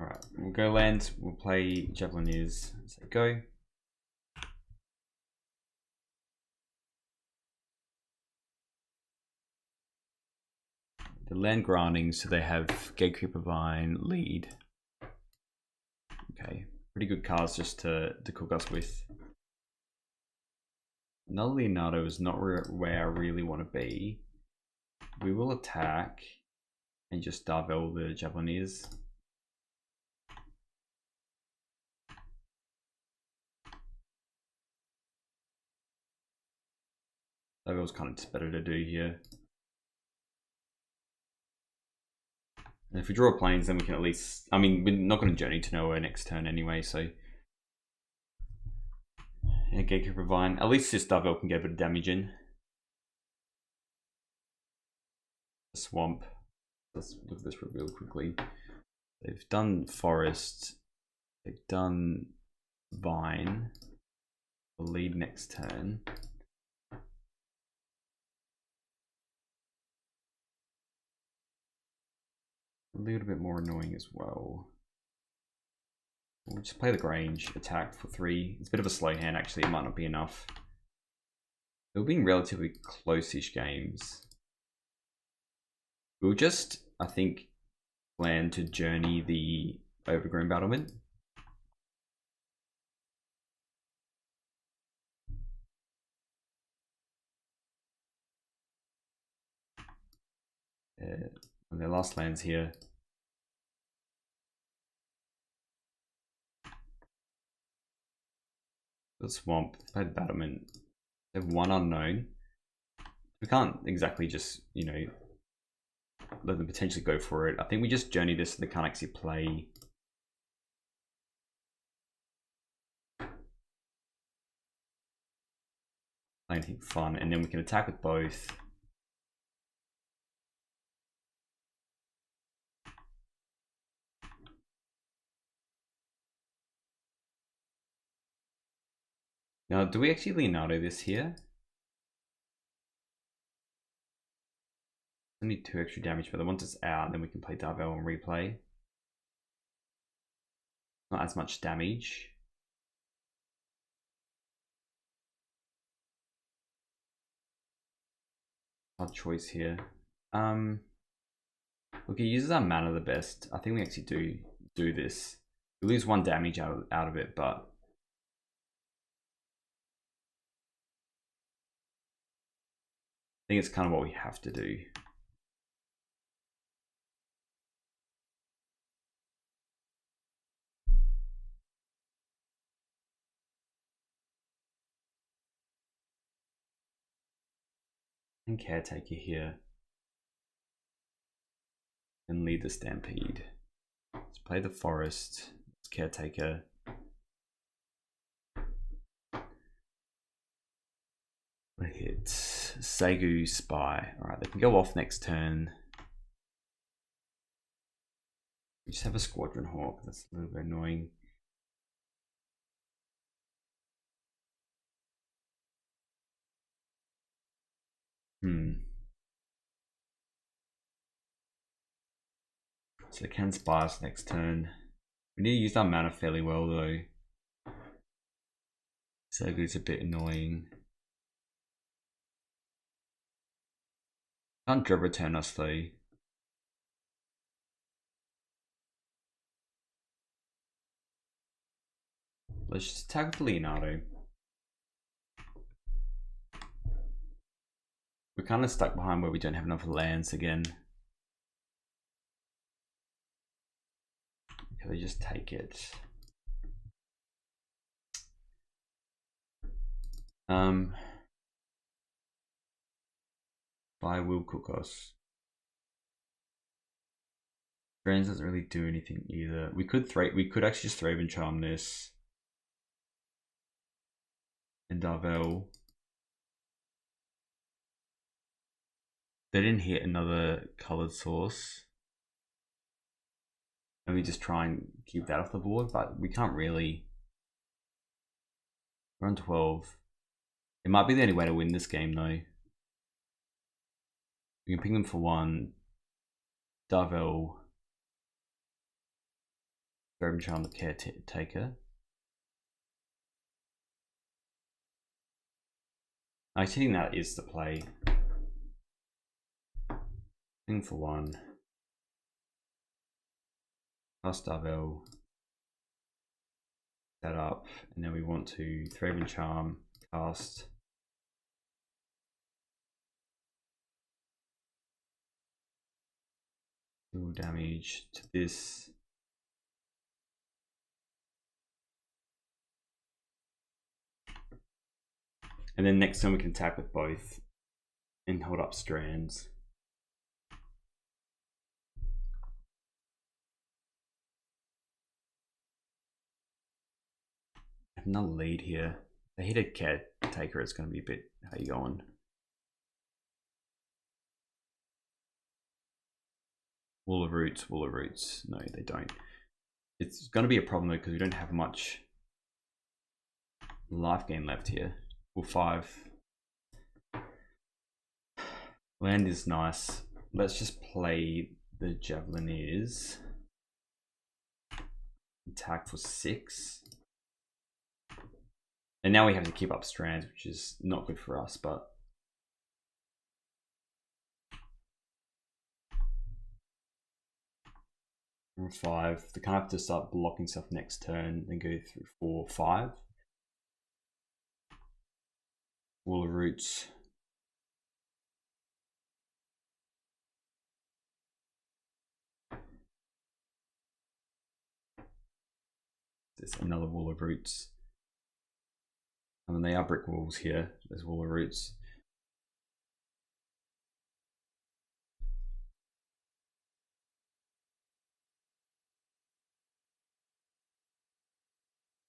Alright, we'll go land. We'll play Javelineers. So go. The land grinding, so they have Gatecreeper Vine, Lead. Okay, pretty good cards just to cook us with. Another Leonardo is not where I really want to be. We will attack and just Darvel the Javelineers. Darvel's kind of just better to do here. And if we draw planes, then we can at least... I mean, we're not going to Journey to Nowhere next turn anyway, so... Yeah, Gatekeeper Vine. At least this Darvel can get a bit of damage in. The Swamp. Let's look at this real quickly. They've done Forest. They've done Vine. We'll lead next turn. A little bit more annoying as well. We'll just play the Grange, attack for 3. It's a bit of a slow hand actually, it might not be enough. They've been relatively close-ish games. We'll just, I think, plan to journey the Overgrown Battlement. And their last lands here. The Swamp, they played Battlement. They have 1 unknown. We can't exactly just, you know, let them potentially go for it. I think we just journey this so they can't actually play. Anything fun, and then we can attack with both. Now, do we actually Leonardo this here? I need 2 extra damage, but once it's out, then we can play Darvel and replay. Not as much damage. Hard choice here. Look, he uses our mana the best. I think we actually do this. We lose 1 damage out of it, but I think it's kind of what we have to do. And Caretaker here. And lead the Stampede. Let's play the Forest. Let's Caretaker. We hit Segu Spy. Alright, they can go off next turn. We just have a Squadron Hawk. That's a little bit annoying. So they can spy us next turn. We need to use our mana fairly well though. So it's a bit annoying. Can't dread return us though. Let's just attack with Leonardo. We're kind of stuck behind where we don't have enough lands again. Okay, we just take it. Fire will cook us. Strands doesn't really do anything either. We could actually just Thraben Charm this. And Darvel. They didn't hit another colored source. And we just try and keep that off the board, but we can't really. We're on 12. It might be the only way to win this game though. We can ping them for 1. Darvel. Thraben Charm the Caretaker. I think that is the play. Ping for 1. Cast Darvel. That up, and then we want to Thraben Charm, cast. Deal damage to this. And then next time we can attack with both and hold up strands. Another lead here. They hit a Caretaker, it's going to be a bit, how you going? Wall of Roots. No, they don't. It's going to be a problem though because we don't have much life gain left here. Well, 5. Land is nice. Let's just play the Javelineers. Attack for 6. And now we have to keep up strands, which is not good for us, but on 5, they kind of have to start blocking stuff next turn, then go through 4, 5. Wall of Roots. There's another Wall of Roots. And then they are brick walls here. There's Wall of Roots.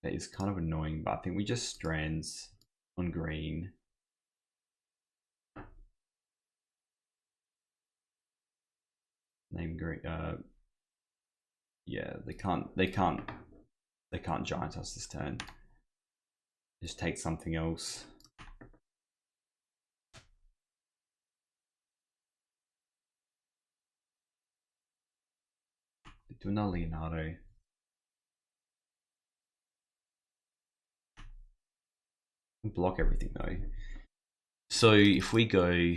That is kind of annoying, but I think we just strands on green. Name green. Yeah, they can't giant us this turn. Just take something else. Do another Leonardo. Block everything though. So if we go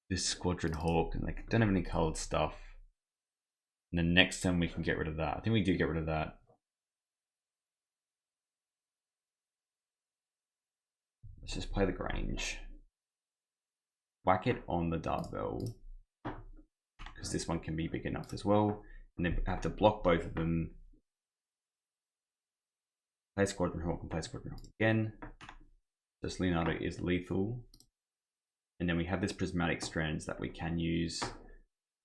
this Squadron Hawk and they don't have any colored stuff, and then next turn we can get rid of that. I think we do get rid of that. Let's just play the Grange. Whack it on the Darvel, because this one can be big enough as well. And then have to block both of them. Play Squadron Hawk and play Squadron Hawk again. This Leonardo is lethal. And then we have this Prismatic Strands that we can use.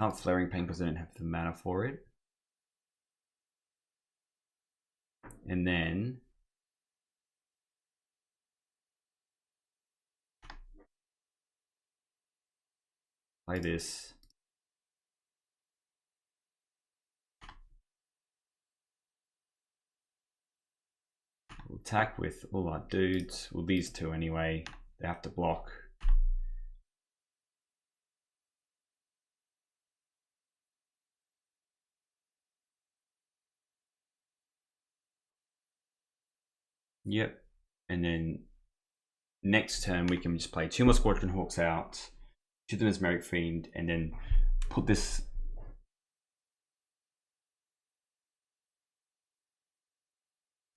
Can't Flaring Pain because I don't have the mana for it. And then play this. We'll attack with all our dudes. Well, these two anyway. They have to block. Yep. And then next turn we can just play 2 more Squadron Hawks out, shoot them as Merrick Fiend, and then put this.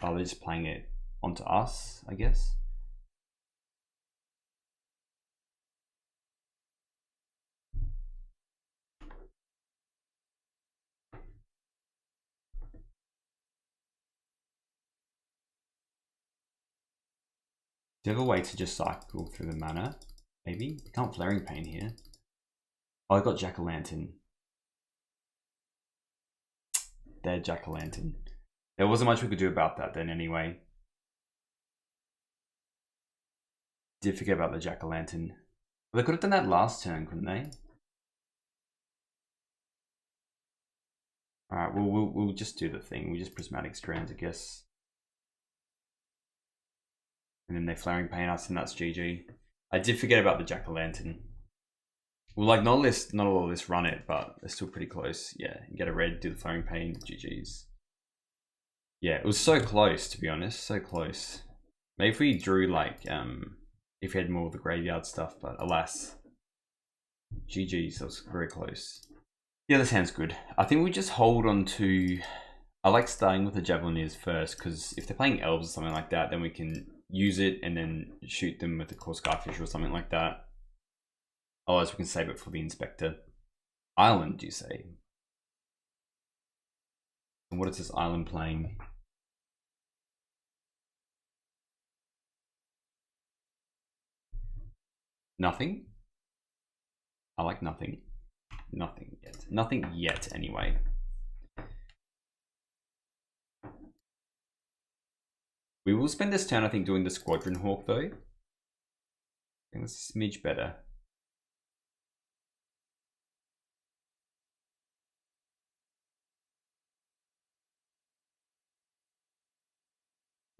Oh, they're just playing it onto us, I guess. Do you have a way to just cycle through the mana? Maybe? You can't Flaring Pain here. Oh, I got Jack-o'-lantern. They're Jack-o'-lantern. There wasn't much we could do about that then anyway. Did forget about the Jack-o'-lantern. Well, they could have done that last turn, couldn't they? Alright, well, we'll just do the thing. We just Prismatic Strands, I guess. And then they Flaring Pain us, and that's GG. I did forget about the Jack-o'-lantern. Well, like, not all of this run it, but they're still pretty close. Yeah, you get a red, do the Flaring Pain, GG's. Yeah, it was so close, to be honest. So close. Maybe if we drew, like, if we had more of the graveyard stuff, but alas. GG's, that was very close. Yeah, this hand's good. I think we just hold on to... I like starting with the Javelineers first, because if they're playing Elves or something like that, then we can use it and then shoot them with the Core Skyfish or something like that. Otherwise, we can save it for the Inspector. Island, do you say? And what is this island playing? Nothing? I like nothing. Nothing yet. Nothing yet, anyway. We will spend this turn, I think, doing the Squadron Hawk, though. I think it's a smidge better.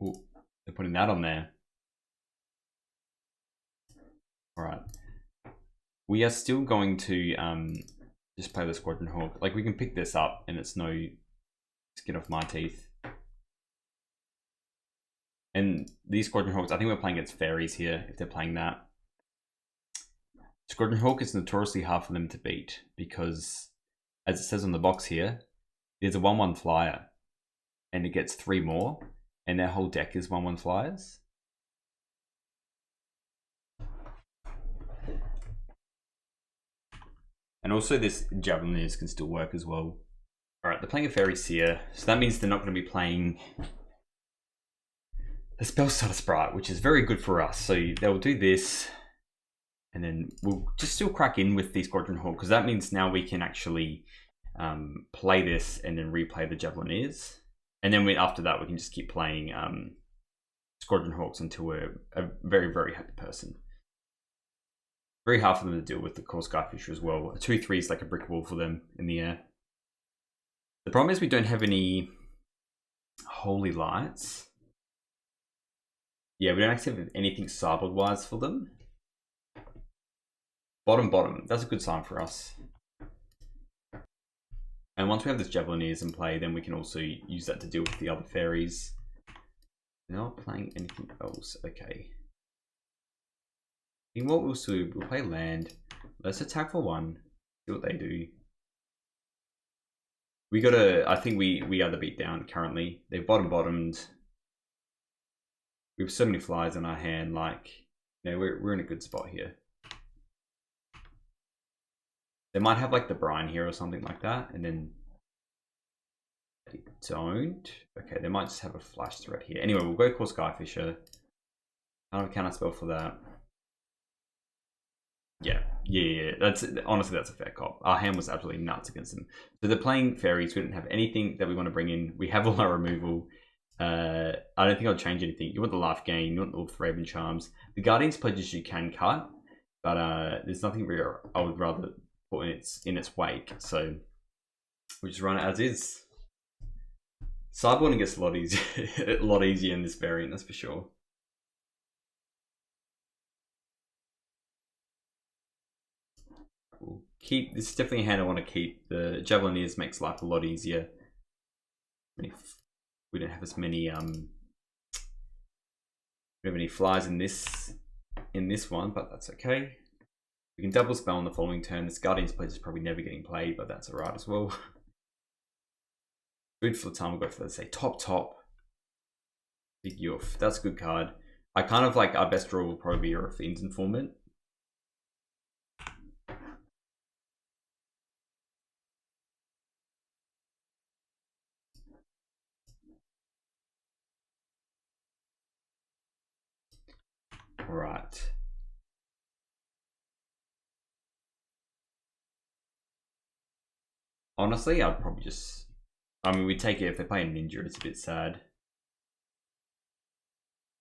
Ooh, they're putting that on there. Alright. We are still going to just play the Squadron Hawk. Like, we can pick this up, and it's no skin off my teeth. And these Squadron Hawks, I think we're playing against Faeries here, if they're playing that. Squadron Hawk is notoriously hard for them to beat, because, as it says on the box here, there's a 1/1 flyer, and it gets 3 more, and their whole deck is 1/1 flyers. And also this Javelineers can still work as well. Alright, they're playing a Fairy Seer, so that means they're not going to be playing the Spellstutter Sprite, which is very good for us. So they'll do this, and then we'll just still crack in with the Squadron Hawk, because that means now we can actually play this and then replay the Javelineers. And then after that, we can just keep playing Squadron Hawks until we're a very, very happy person. Very hard for them to deal with the Core Skyfisher as well. A 2/3 is like a brick wall for them in the air. The problem is we don't have any Holy Lights. Yeah, we don't actually have anything sideboard wise for them. Bottom. That's a good sign for us. And once we have this Javelineers in play, then we can also use that to deal with the other Fairies. They're not playing anything else. Okay. I think what we'll do, we'll play land. Let's attack for 1. See what they do. We gotta, I think we are the beatdown currently. They've bottomed. We have so many flies in our hand, like, you know, we're in a good spot here. They might have like the Brine here or something like that, and then they don't. Okay, they might just have a Flash Threat here. Anyway, we'll go Core Skyfisher. I don't have a counter spell for that. Yeah. That's honestly that's a fair cop. Our hand was absolutely nuts against them. So they're playing Faeries. We didn't have anything that we want to bring in. We have all our removal. I don't think I'll change anything. You want the life gain. You want all the Raven Charms. The Guardian's Pledges you can cut, but there's nothing really I would rather put in its wake. So we just run it as is. Sideboarding gets a lot easier in this variant. That's for sure. We'll keep this is definitely a hand I want to keep. The Javelineers makes life a lot easier. We don't have as many we don't have any flies in this one, but that's okay. We can double spell on the following turn. This Guardian's Pledge is probably never getting played, but that's alright as well. Good for the time. We'll go for, let's say, top. Big Yuff. That's a good card. I kind of like our best draw will probably be our Fiend's Informant. Right. Honestly, I'd probably just... I mean, we take it if they play a Ninja, it's a bit sad.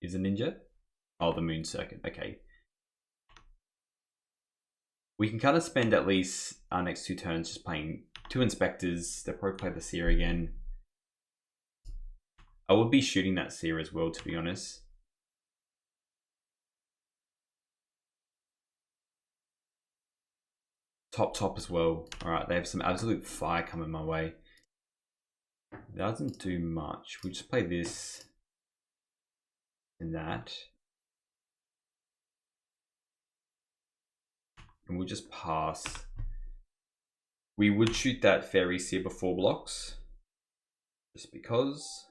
Is a Ninja? Oh, the Moon Circuit. Okay. We can kind of spend at least our next 2 turns just playing 2 Inspectors. They'll probably play the Seer again. I would be shooting that Seer as well, to be honest. Top as well. Alright, they have some absolute fire coming my way. It doesn't do much. We just play this and that. And we'll just pass. We would shoot that Fairy Seer before blocks. Just because.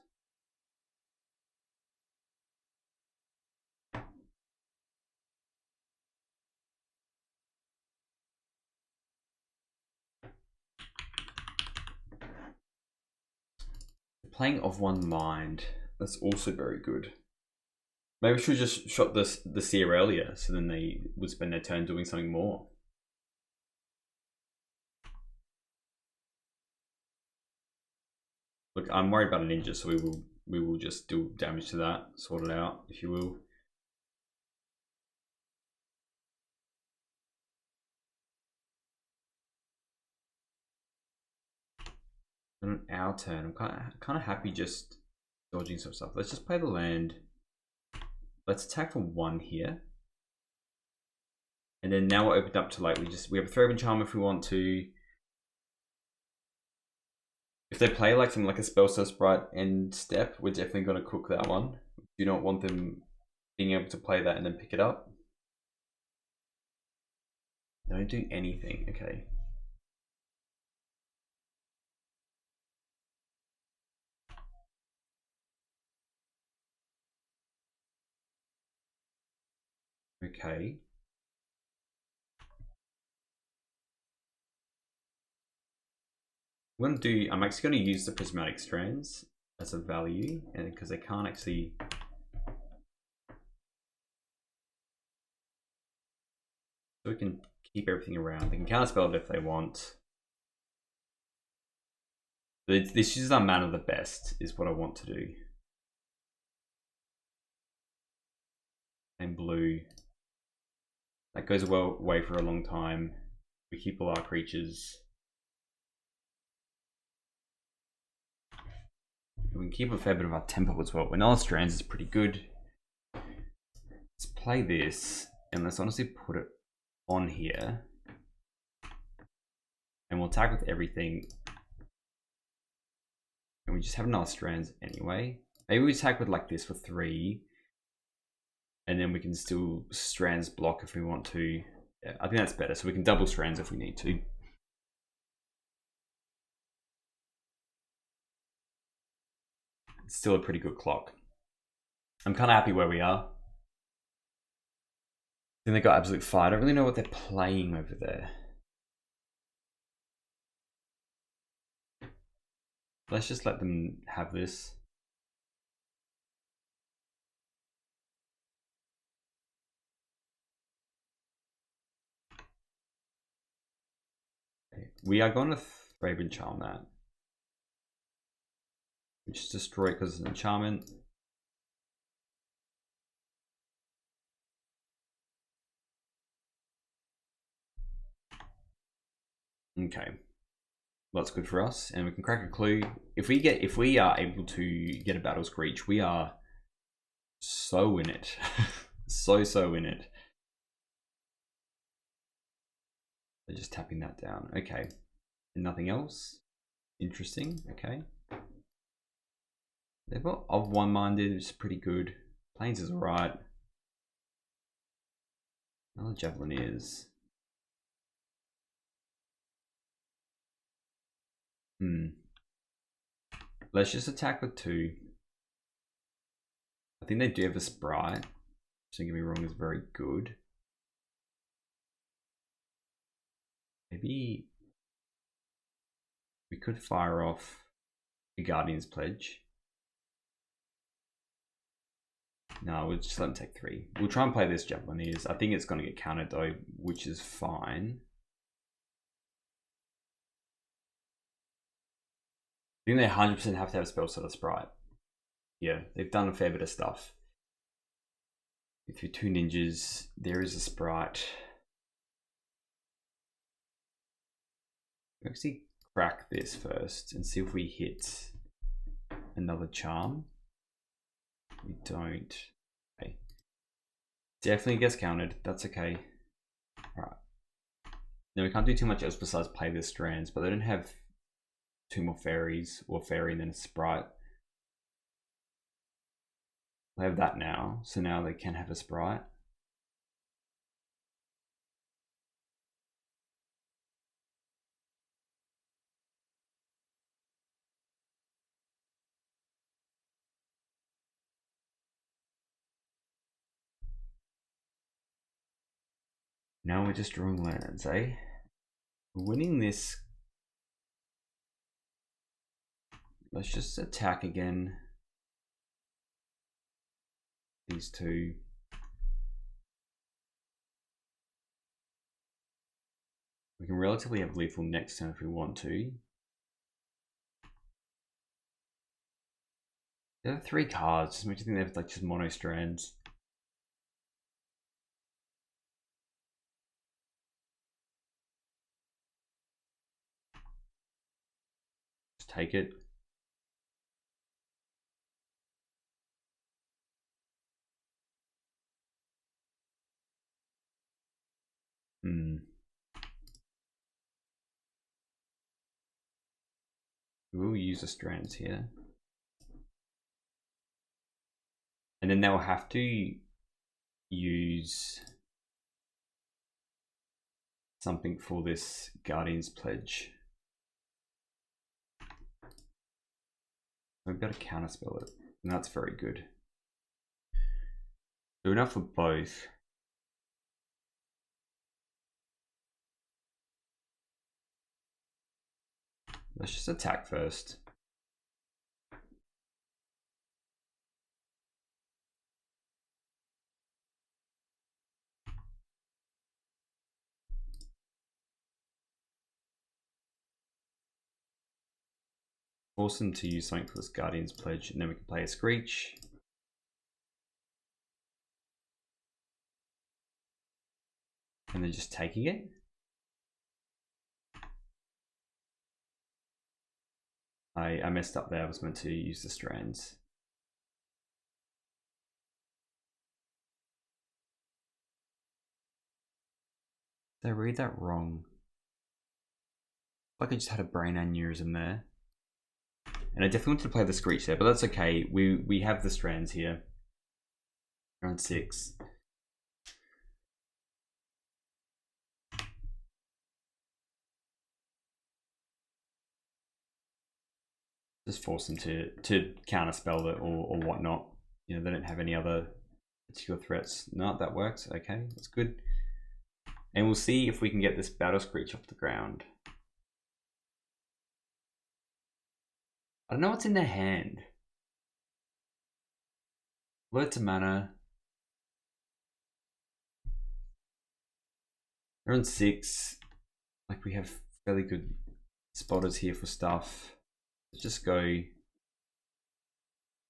Playing of one mind. That's also very good. Maybe we should have just shot the Seer earlier, so then they would spend their turn doing something more. Look, I'm worried about a Ninja, so we will just do damage to that, sort it out, if you will. And on our turn, I'm kind of happy just dodging some stuff. Let's just play the land. Let's attack for 1 here. And then now we're opened up to like we have a Thraven Charm if we want to. If they play like something like a Spellstar Sprite and Step, we're definitely going to cook that one. We do not want them being able to play that and then pick it up. Don't do anything. Okay. Okay. I'm actually going to use the Prismatic Strands as a value, and because they can't actually. So we can keep everything around. They can counterspell it if they want. This is our mana the best, is what I want to do. And blue. That goes away for a long time. We keep all our creatures. We can keep a fair bit of our tempo as well. Vanilla Strands is pretty good. Let's play this, and let's honestly put it on here. And we'll attack with everything. And we just have Vanilla Strands anyway. Maybe we attack with like this for 3. And then we can still Strands block if we want to. Yeah, I think that's better. So we can double Strands if we need to. It's still a pretty good clock. I'm kind of happy where we are. Then they got absolute fire. I don't really know what they're playing over there. Let's just let them have this. We are going to Thraben Charm that. Which is destroy because it's an enchantment. Okay. That's good for us. And we can crack a clue. If we are able to get a Battle Screech, we are so in it. so in it. They're just tapping that down. Okay. And nothing else? Interesting. Okay. They've got of one-minded, it's pretty good. Plains is alright. Another Javelineers. Let's just attack with 2. I think they do have a Sprite. Don't get me wrong, is very good. Maybe we could fire off a Guardian's Pledge. No, we'll just let them take 3. We'll try and play this Javelineers. I think it's going to get countered though, which is fine. I think they 100% have to have a spell set of Sprite. Yeah, they've done a fair bit of stuff. If you're 2 ninjas, there is a Sprite. We'll actually crack this first and see if we hit another charm. We don't. Okay. Definitely gets counted. That's okay. Alright. Now we can't do too much else besides play their strands, but they don't have 2 more fairies or fairy and then a sprite. They have that now, so now they can have a sprite. Now we're just drawing lands, eh? We're winning this. Let's just attack again. These 2. We can relatively have lethal next turn if we want to. There are 3 cards, just makes you think they have like just mono strands. Just take it. We'll use the strands here. And then they'll have to use something for this Guardian's Pledge. We've got to counterspell it, and that's very good. Do enough for both. Let's just attack first. Force them to use something for this Guardian's Pledge, and then we can play a Screech. And then just taking it. I messed up there. I was meant to use the strands. Did I read that wrong? Like I just had a brain aneurysm there. And I definitely wanted to play the Screech there, but that's okay. We have the strands here. Around 6. Just force them to counterspell it or whatnot. You know, they don't have any other particular threats. No, that works. Okay, that's good. And we'll see if we can get this Battle Screech off the ground. I don't know what's in their hand. Alert to mana. They're on 6. Like we have fairly good spotters here for stuff. Let's just go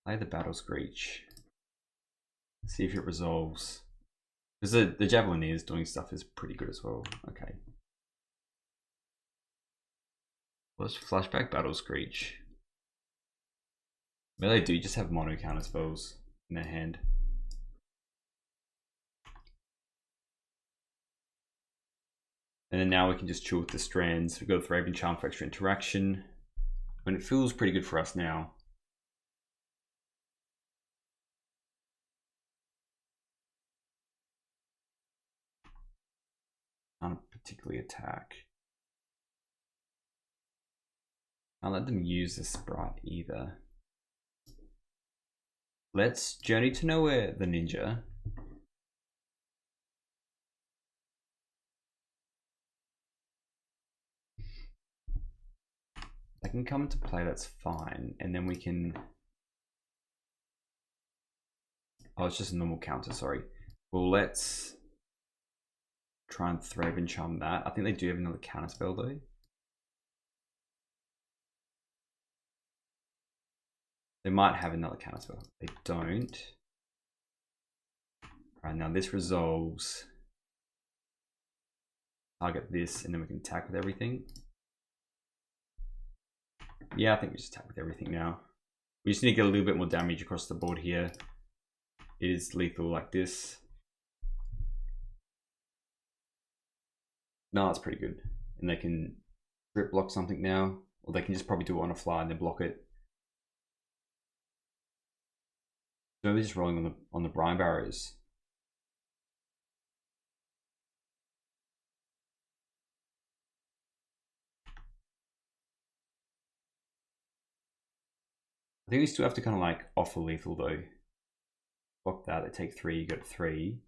play the Battle Screech. See if it resolves. Because the Javeliniers doing stuff is pretty good as well. Okay. Let's flashback Battle Screech. Maybe they do just have mono counter spells in their hand. And then now we can just chill with the strands. We've got the Raven Charm for extra interaction. And it feels pretty good for us now. Can't particularly attack. Can't let them use the Sprite either. Let's Journey to Nowhere the Ninja. They can come into play, that's fine. And then we can... Oh, it's just a normal counter, sorry. Well, let's try and Raven Charm that. I think they do have another counter spell though. They might have another counter spell. They don't. Alright, now this resolves. Target this, and then we can attack with everything. Yeah, I think we just attack with everything now. We just need to get a little bit more damage across the board here. It is lethal like this. No, that's pretty good. And they can grip block something now, or they can just probably do it on a fly and then block it. So they're just rolling on the Brine Barrows. I think we still have to kind of like offer lethal though. Block that, they take 3, you go to 3.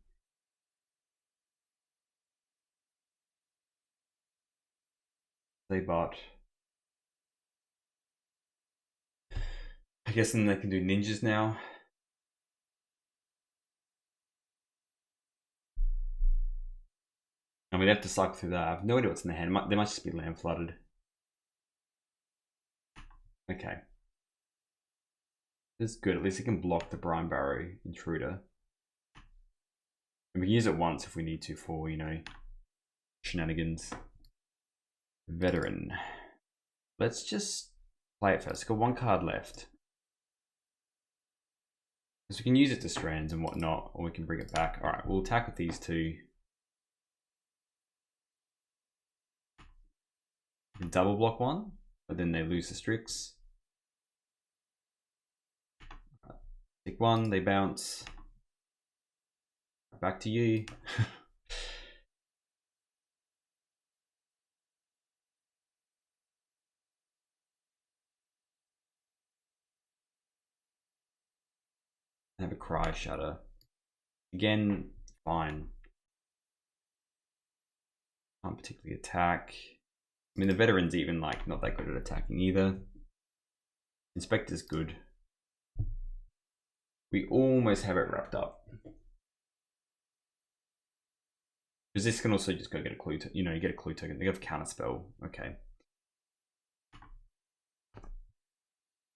They bot. I guess then they can do ninjas now. I mean, they have to cycle through that. I have no idea what's in the hand. They might just be land flooded. Okay. That's good. At least it can block the Brine Barrow Intruder. And we can use it once if we need to for, you know, shenanigans. Veteran. Let's just play it first. Got 1 card left. So we can use it to strands and whatnot, or we can bring it back. Alright, we'll attack with these 2. We can double block 1, but then they lose the Strix. Take 1, they bounce. Back to you. Have a Cry Shatter. Again, fine. Can't particularly attack. I mean, the veteran's even like not that good at attacking either. Inspector's good. We almost have it wrapped up. Because this can also just go get a clue, you know, you get a clue token. They have counter spell. Okay.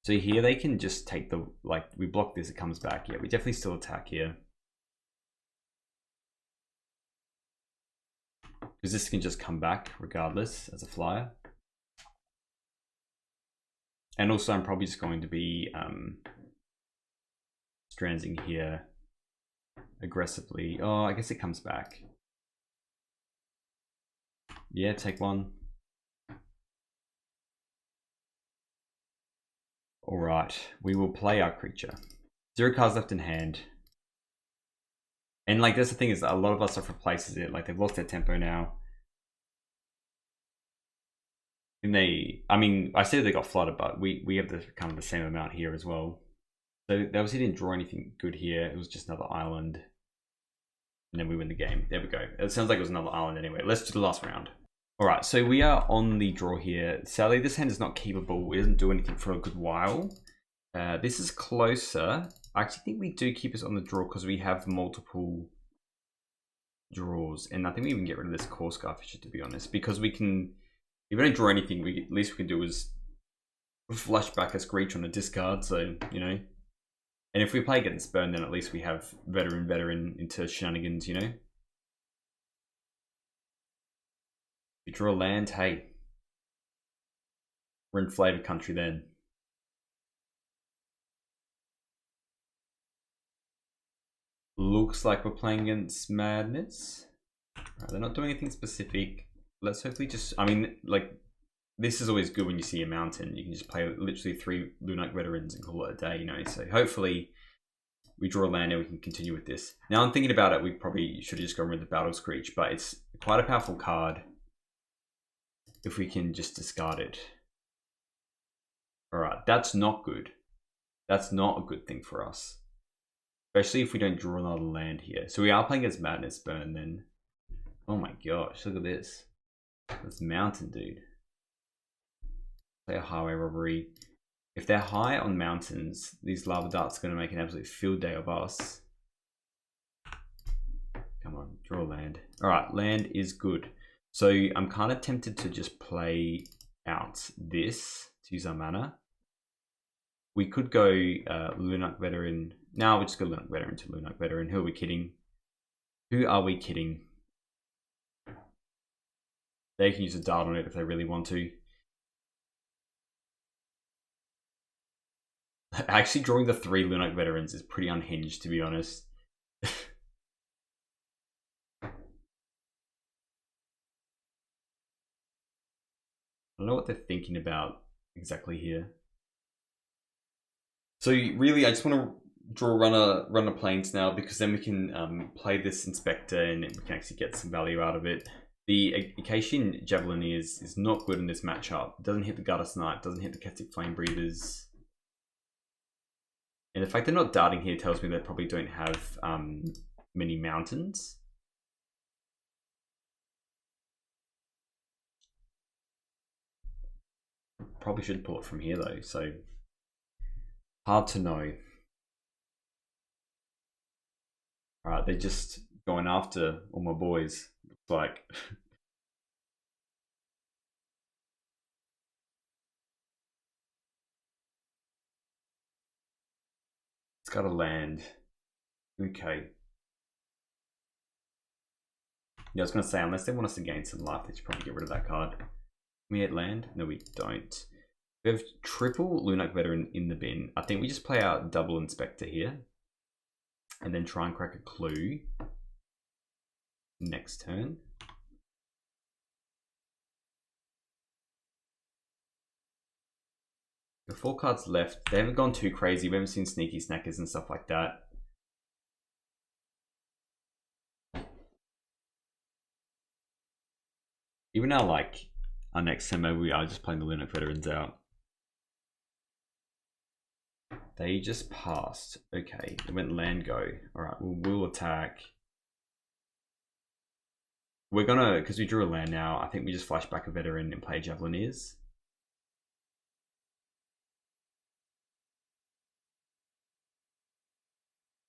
So here they can just take the, like, we block this, it comes back. Yeah, we definitely still attack here. Because this can just come back regardless as a flyer. And also I'm probably just going to be strandsing here aggressively. Oh, I guess it comes back. Yeah, take 1. All right, we will play our creature. 0 cards left in hand. And like, that's the thing, is a lot of our stuff replaces it. Like, they've lost their tempo now. And they, I mean, I said they got flooded, but we have the kind of the same amount here as well. So they obviously didn't draw anything good here. It was just another island. And then we win the game. There we go. It sounds like it was another island anyway. Let's do the last round. All right, so we are on the draw here. Sadly, this hand is not keepable. It doesn't do anything for a good while. This is closer. I actually think we do keep us on the draw because we have multiple draws. And I think we even get rid of this core Scarfisher, to be honest, because we can If we don't draw anything, at least we can do is flush back a Screech on a discard, so, you know. And if we play against Burn, then at least we have veteran into shenanigans, you know. You draw a land, hey. We're in Flavor Country then. Looks like we're playing against Madness. Right, they're not doing anything specific. Let's hopefully just, I mean, like, this is always good when you see a mountain. You can just play literally 3 Lunarch Veterans and call it a day, you know. So hopefully we draw a land and we can continue with this. Now I'm thinking about it, we probably should have just gone with the Battle Screech, but it's quite a powerful card if we can just discard it. Alright, that's not good. That's not a good thing for us. Especially if we don't draw another land here. So we are playing against Madness Burn then. Oh my gosh, look at this. That's mountain, dude. Play a highway robbery. If they're high on mountains, these lava darts are going to make an absolute field day of us. Come on, draw land. Alright, land is good. So I'm kind of tempted to just play out this to use our mana. We could go Lunarch Veteran. No, we'll just go Lunarch Veteran to Lunarch Veteran. Who are we kidding? Who are we kidding? They can use a dart on it if they really want to. Actually, drawing the 3 Lunarch Veterans is pretty unhinged, to be honest. I don't know what they're thinking about exactly here. So really, I just want to draw runner planes now, because then we can play this Inspector and we can actually get some value out of it. The Acacian Javelin is not good in this matchup. It doesn't hit the Gutter Snipe, doesn't hit the Kestic Flame Breathers. And the fact they're not darting here tells me they probably don't have many mountains. Probably should pull it from here though, so hard to know. Alright, they're just going after all my boys. Looks like. It's got to land. Okay. Yeah, I was going to say, unless they want us to gain some life, they should probably get rid of that card. We hit land? No, we don't. We have triple Lunarch Veteran in the bin. I think we just play out double Inspector here. And then try and crack a clue next turn. The 4 cards left. They haven't gone too crazy. We haven't seen Sneaky Snackers and stuff like that. Even now, like, our next turn, maybe we are just playing the Lunarch Veterans out. They just passed. Okay, they went land go. Alright, we'll attack. We're gonna, because we drew a land now, I think we just flash back a veteran and play Javelineers.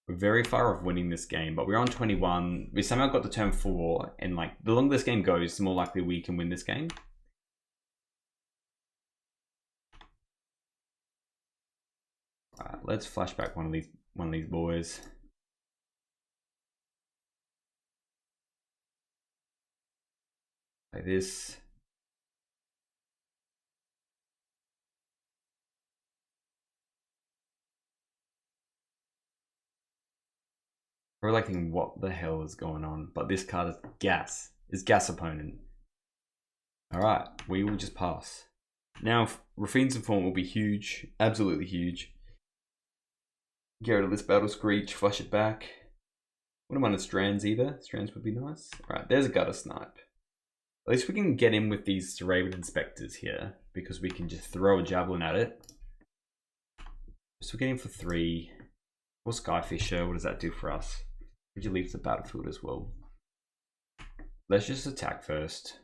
We're very far off winning this game, but we're on 21. We somehow got to turn 4, and like the longer this game goes, the more likely we can win this game. Alright, let's flash back one of these boys. Like this. We're like thinking, what the hell is going on? But this card is gas. It's gas opponent. Alright, we will just pass. Now, Raffine's Inform will be huge. Absolutely huge. Get rid of this Battle Screech, flush it back. Wouldn't mind a Strands either. Strands would be nice. Alright, there's a Gutter Snipe. At least we can get in with these Raven Inspectors here, because we can just throw a Javelin at it. So we're getting for 3. Or Skyfisher, what does that do for us? Would you leave the battlefield as well? Let's just attack first.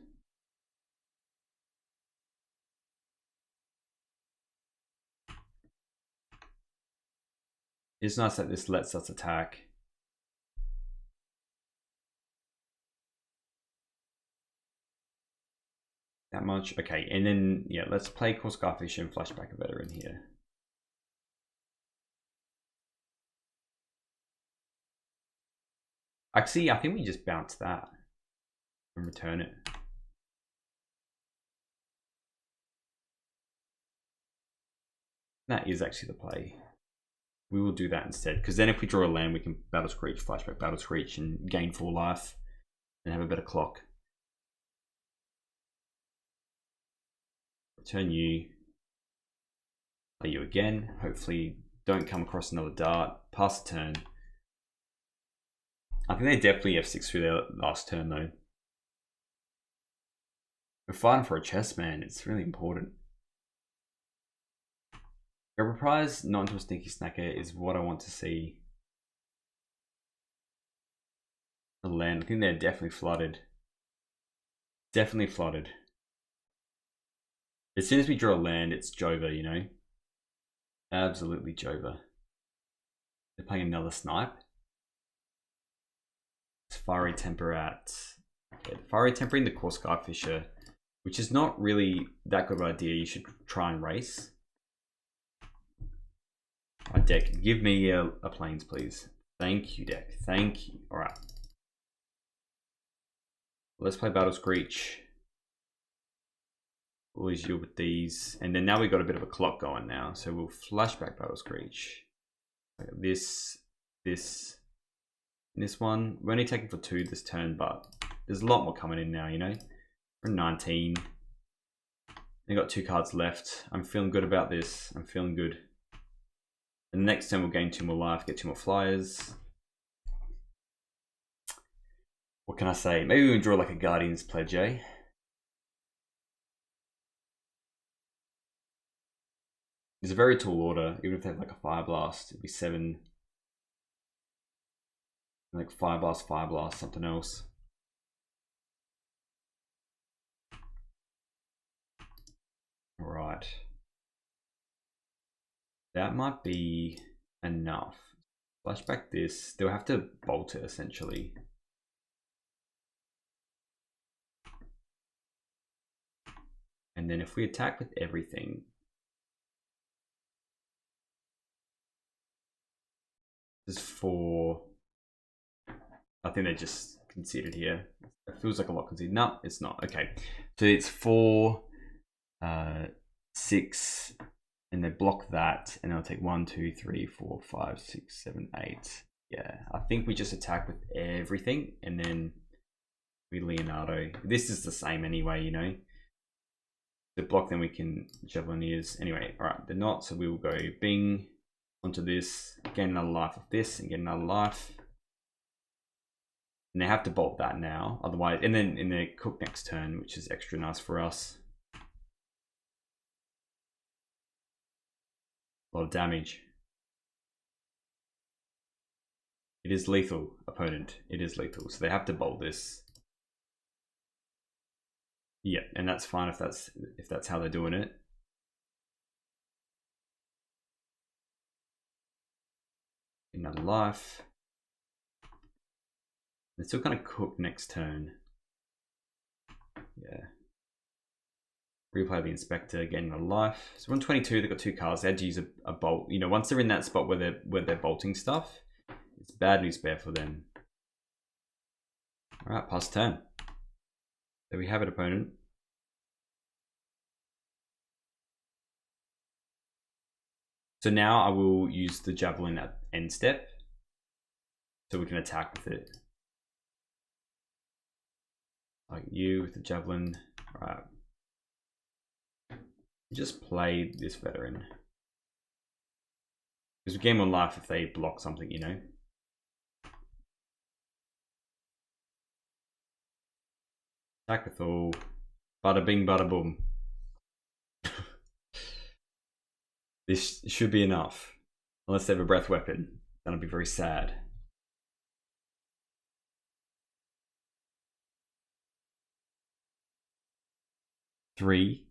It's nice that this lets us attack. that much. Okay, and then yeah, let's play Core Scarfish and Flashback a Veteran here. Actually, I think we just bounce that and return it. That is actually the play. We will do that instead, because then if we draw a land, we can Battle Screech, Flashback Battle Screech, and gain 4 life, and have a better clock. Return you. Play you again. Hopefully, don't come across another dart. Pass the turn. I think they definitely F6 through their last turn though. We're fighting for a chest, man. It's really important. A reprise, not into a sneaky snacker, is what I want to see. The land, I think they're definitely flooded. Definitely flooded. As soon as we draw a land, it's Jova, you know? Absolutely Jova. They're playing another snipe. It's Fiery Temper at... Okay, the Fiery Temper in the Core Skyfisher, which is not really that good of an idea. You should try and race. Alright, deck, give me a plains, please. Thank you, deck. Thank you. Alright. Let's play Battle Screech. Always deal with these. And then now we've got a bit of a clock going now. So we'll flashback Battle Screech. This, and this one. We're only taking for 2 this turn, but there's a lot more coming in now, you know? We're 19. They've got 2 cards left. I'm feeling good about this. I'm feeling good. And the next turn we'll gain 2 more life, get 2 more flyers. What can I say? Maybe we can draw like a Guardian's Pledge, eh? It's a very tall order. Even if they have like a Fire Blast, it'd be 7. Like Fire Blast, something else. Alright. That might be enough. Flashback this. They'll have to bolt it essentially. And then if we attack with everything, this is 4. I think they just conceded here. It feels like a lot conceded. No, it's not. Okay. So it's 4, 6, and they block that, and they'll take 1, 2, 3, 4, 5, 6, 7, 8. Yeah, I think we just attack with everything, and then we Leonardo. This is the same anyway, you know. The block, then we can Javelineers. Anyway, all right, they're not, so we will go Bing onto this, gain another life of this, and get another life. And they have to bolt that now, otherwise, and then in their cook next turn, which is extra nice for us. A lot of damage. It is lethal, opponent. It is lethal, so they have to bolt this. Yeah, and that's fine if that's how they're doing it. Another life. They're still kind of cook next turn. Yeah. Replay the Inspector, getting a life. So we're on 22, they've got 2 cards. They had to use a bolt. You know, once they're in that spot where they're bolting stuff, it's bad news bear for them. Alright, pass turn. There we have it, opponent. So now I will use the Javelin at end step, so we can attack with it. Like you with the Javelin. Right. Just play this veteran. Because we gain 1 life if they block something, you know. Attack with all. Bada bing, bada boom. This should be enough. Unless they have a breath weapon. That'll be very sad. Three.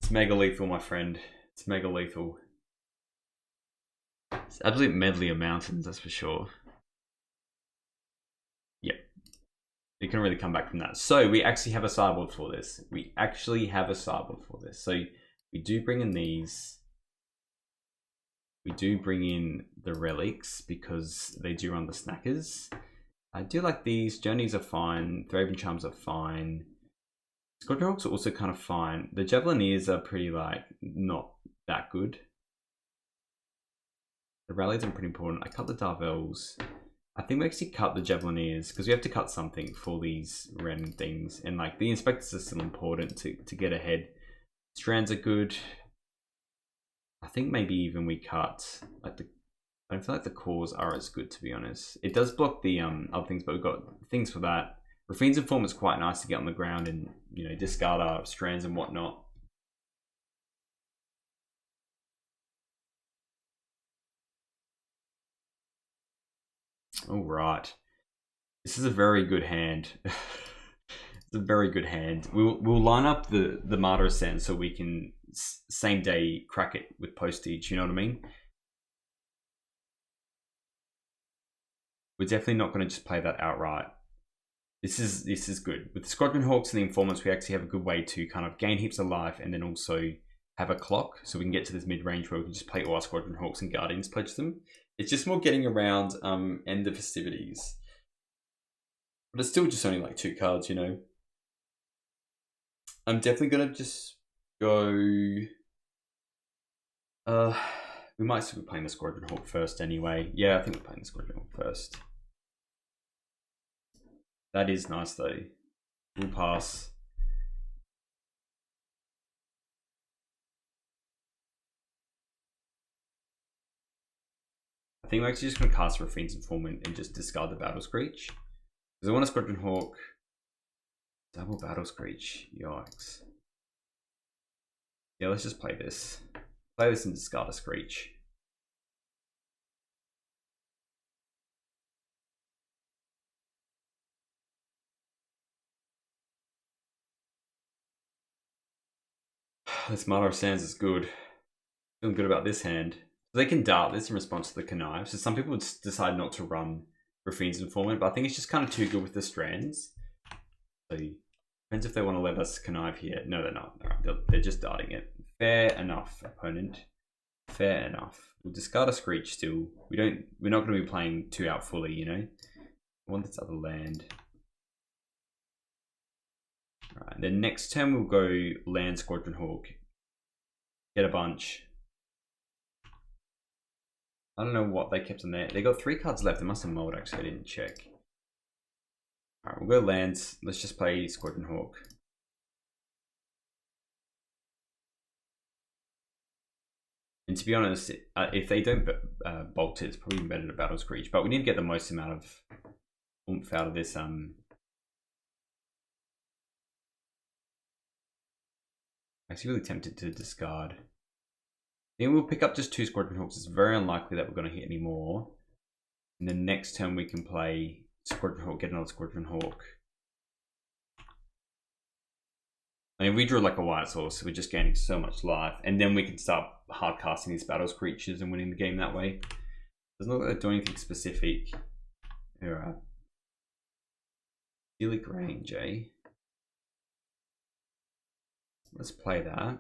It's mega lethal, my friend. It's mega lethal. It's absolute medley of mountains, that's for sure. Yep. You can really come back from that. So we actually have a sideboard for this. So we do bring in these. We do bring in the relics because they do run the snackers. I do like these. Journeys are fine. Thraven Charms are fine. Squadron Hawks are also kind of fine. The Javelineers are pretty, like, not that good. The rallies are pretty important. I cut the Darvels. I think we actually cut the Javelineers because we have to cut something for these random things. And, like, the Inspectors are still important to get ahead. Strands are good. I think maybe even we cut, like, I don't feel like the cores are as good, to be honest. It does block the other things, but we've got things for that. Rafine's Informant's quite nice to get on the ground and, you know, discard our strands and whatnot. All right. This is a very good hand. It's a very good hand. We'll line up the Martyr Ascent so we can same day crack it with postage, you know what I mean? We're definitely not going to just play that outright. This is good. With the Squadron Hawks and the Informants, we actually have a good way to kind of gain heaps of life and then also have a clock so we can get to this mid-range where we can just play all our Squadron Hawks and Guardians, pledge them. It's just more getting around end of festivities. But it's still just only like 2 cards, you know. I'm definitely gonna just go. We might still be playing the Squadron Hawk first anyway. Yeah, I think we're playing the Squadron Hawk first. That is nice though. We'll pass. I think we're actually just gonna cast Rafine's Informant and just discard the Battle Screech. Because I want a Squadron Hawk. Double Battle Screech. Yikes. Yeah, let's just play this. Play this and discard a Screech. This Martyr Sands is good. Feeling good about this hand. They can dart this in response to the Connive. So some people would decide not to run Rafine's Informant, but I think it's just kind of too good with the strands. So depends if they want to let us connive here. No, they're not. They're just darting it. Fair enough, opponent. Fair enough. We'll discard a Screech still. We're not going to be playing 2 out fully, you know. I want this other land. Alright, then next turn we'll go land Squadron Hawk. Get a bunch. I don't know what they kept in there. They got 3 cards left. They must have mulled actually. I didn't check. Alright, we'll go lands. Let's just play Squadron Hawk. And to be honest, if they don't bolt it, it's probably better to Battle Screech. But we need to get the most amount of oomph out of this. Actually really tempted to discard. Then we'll pick up just 2 Squadron Hawks. It's very unlikely that we're going to hit any more. And then next turn we can play Squadron Hawk, get another Squadron Hawk. I mean, we drew like a white source, so we're just gaining so much life. And then we can start hard casting these Battle Screeches and winning the game that way. Doesn't look like they're doing anything specific. Alright. Idyllic Range, eh? Let's play that.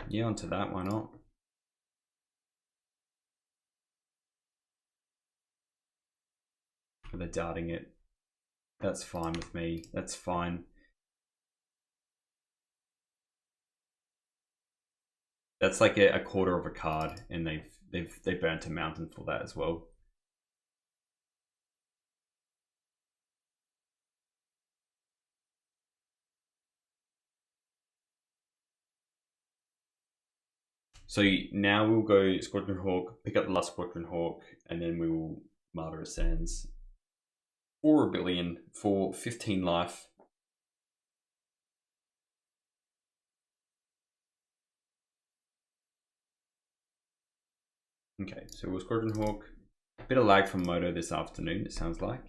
Yeah, onto that, why not? They're darting it. That's fine with me. That's fine. That's like a quarter of a card, and they burnt a mountain for that as well. So now we'll go Squadron Hawk, pick up the last Squadron Hawk, and then we will Martyr Sands. 4 billion for 15 life. Okay, so we'll Squadron Hawk. A bit of lag from Moto this afternoon, it sounds like.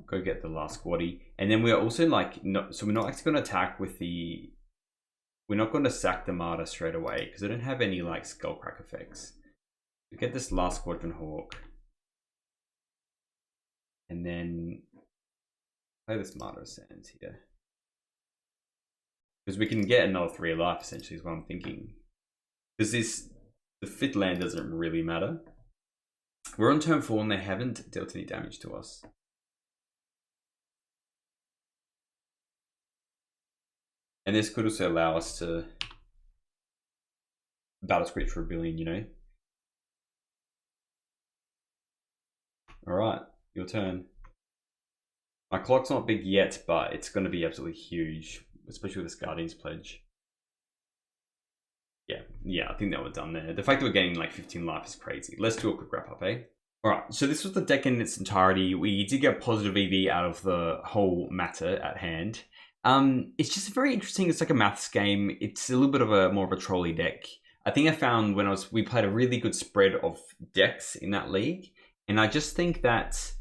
go get the last squatty. And then we're also like, so we're not actually going to attack with the, we're not going to sack the Martyr straight away because I don't have any like Skullcrack effects. We get this last Squadron Hawk. And then play this Martyr Sands here. Because we can get another 3 life essentially is what I'm thinking. Because the 5th land doesn't really matter. We're on turn 4 and they haven't dealt any damage to us. And this could also allow us to battle Screech for 1 billion, you know? Alright, your turn. My clock's not big yet, but it's going to be absolutely huge, especially with this Guardian's Pledge. Yeah, I think that we're done there. The fact that we're getting like 15 life is crazy. Let's do a quick wrap up, eh? Alright, so this was the deck in its entirety. We did get positive EV out of the whole matter at hand. It's just very interesting. It's like a maths game. It's a little bit of a more of a trolley deck. I think I found when we played a really good spread of decks in that league. And I just think that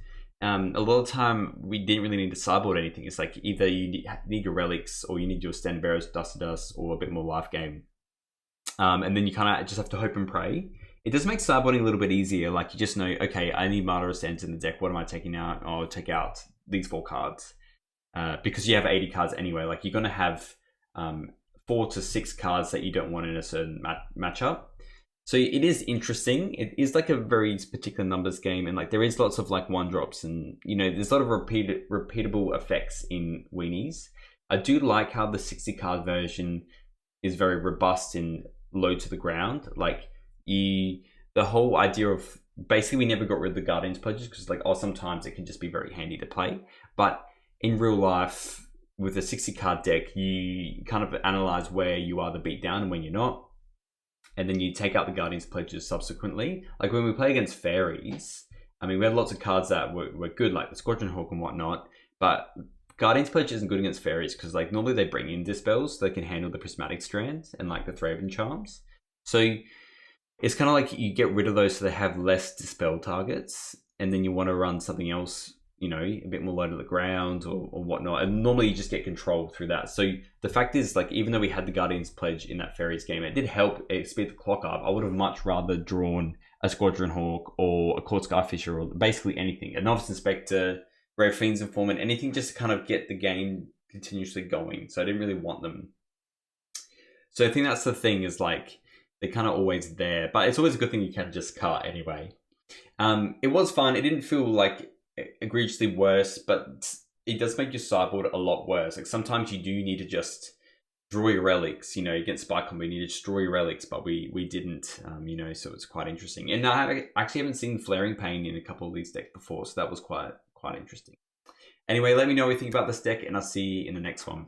a lot of the time we didn't really need to sideboard anything. It's like either you need your relics or you need your Standard Bearers, Dust to Dust, or a bit more life game. And then you kind of just have to hope and pray. It does make sideboarding a little bit easier. Like you just know, okay, I need Martyr Ascent in the deck. What am I taking out? Oh, I'll take out these 4 cards. Because you have 80 cards anyway. Like you're going to have 4 to 6 cards that you don't want in a certain matchup. So it is interesting. It is like a very particular numbers game, and like there is lots of like 1-drops, and you know there's a lot of repeatable effects in Weenies. I do like how the 60 card version is very robust and low to the ground. Like the whole idea of basically we never got rid of the Guardian's Pledges because like sometimes it can just be very handy to play, but in real life with a 60 card deck you kind of analyze where you are the beatdown and when you're not. And then you take out the Guardian's Pledges subsequently. Like when we play against Faeries, I mean, we had lots of cards that were good, like the Squadron Hawk and whatnot. But Guardian's Pledge isn't good against Faeries because like normally they bring in Dispels so they can handle the Prismatic Strands and like the Thraben Charms. So it's kind of like you get rid of those so they have less Dispel targets. And then you want to run something else, you know, a bit more low to the ground or whatnot. And normally you just get control through that. So the fact is, like, even though we had the Guardian's Pledge in that Faeries game, it did help speed the clock up. I would have much rather drawn a Squadron Hawk or a Court Skyfisher or basically anything. A Novice Inspector, Grave Fiend's Informant, anything just to kind of get the game continuously going. So I didn't really want them. So I think that's the thing is, like, they're kind of always there. But it's always a good thing you can just cut anyway. It was fun. It didn't feel like egregiously worse, but it does make your sideboard a lot worse. Like sometimes you do need to just draw your relics, you know, against Spike Combo, you need to destroy your relics, but we didn't, you know, so it's quite interesting. And I actually haven't seen Flaring Pain in a couple of these decks before, so that was quite interesting. Anyway, let me know what you think about this deck, and I'll see you in the next one.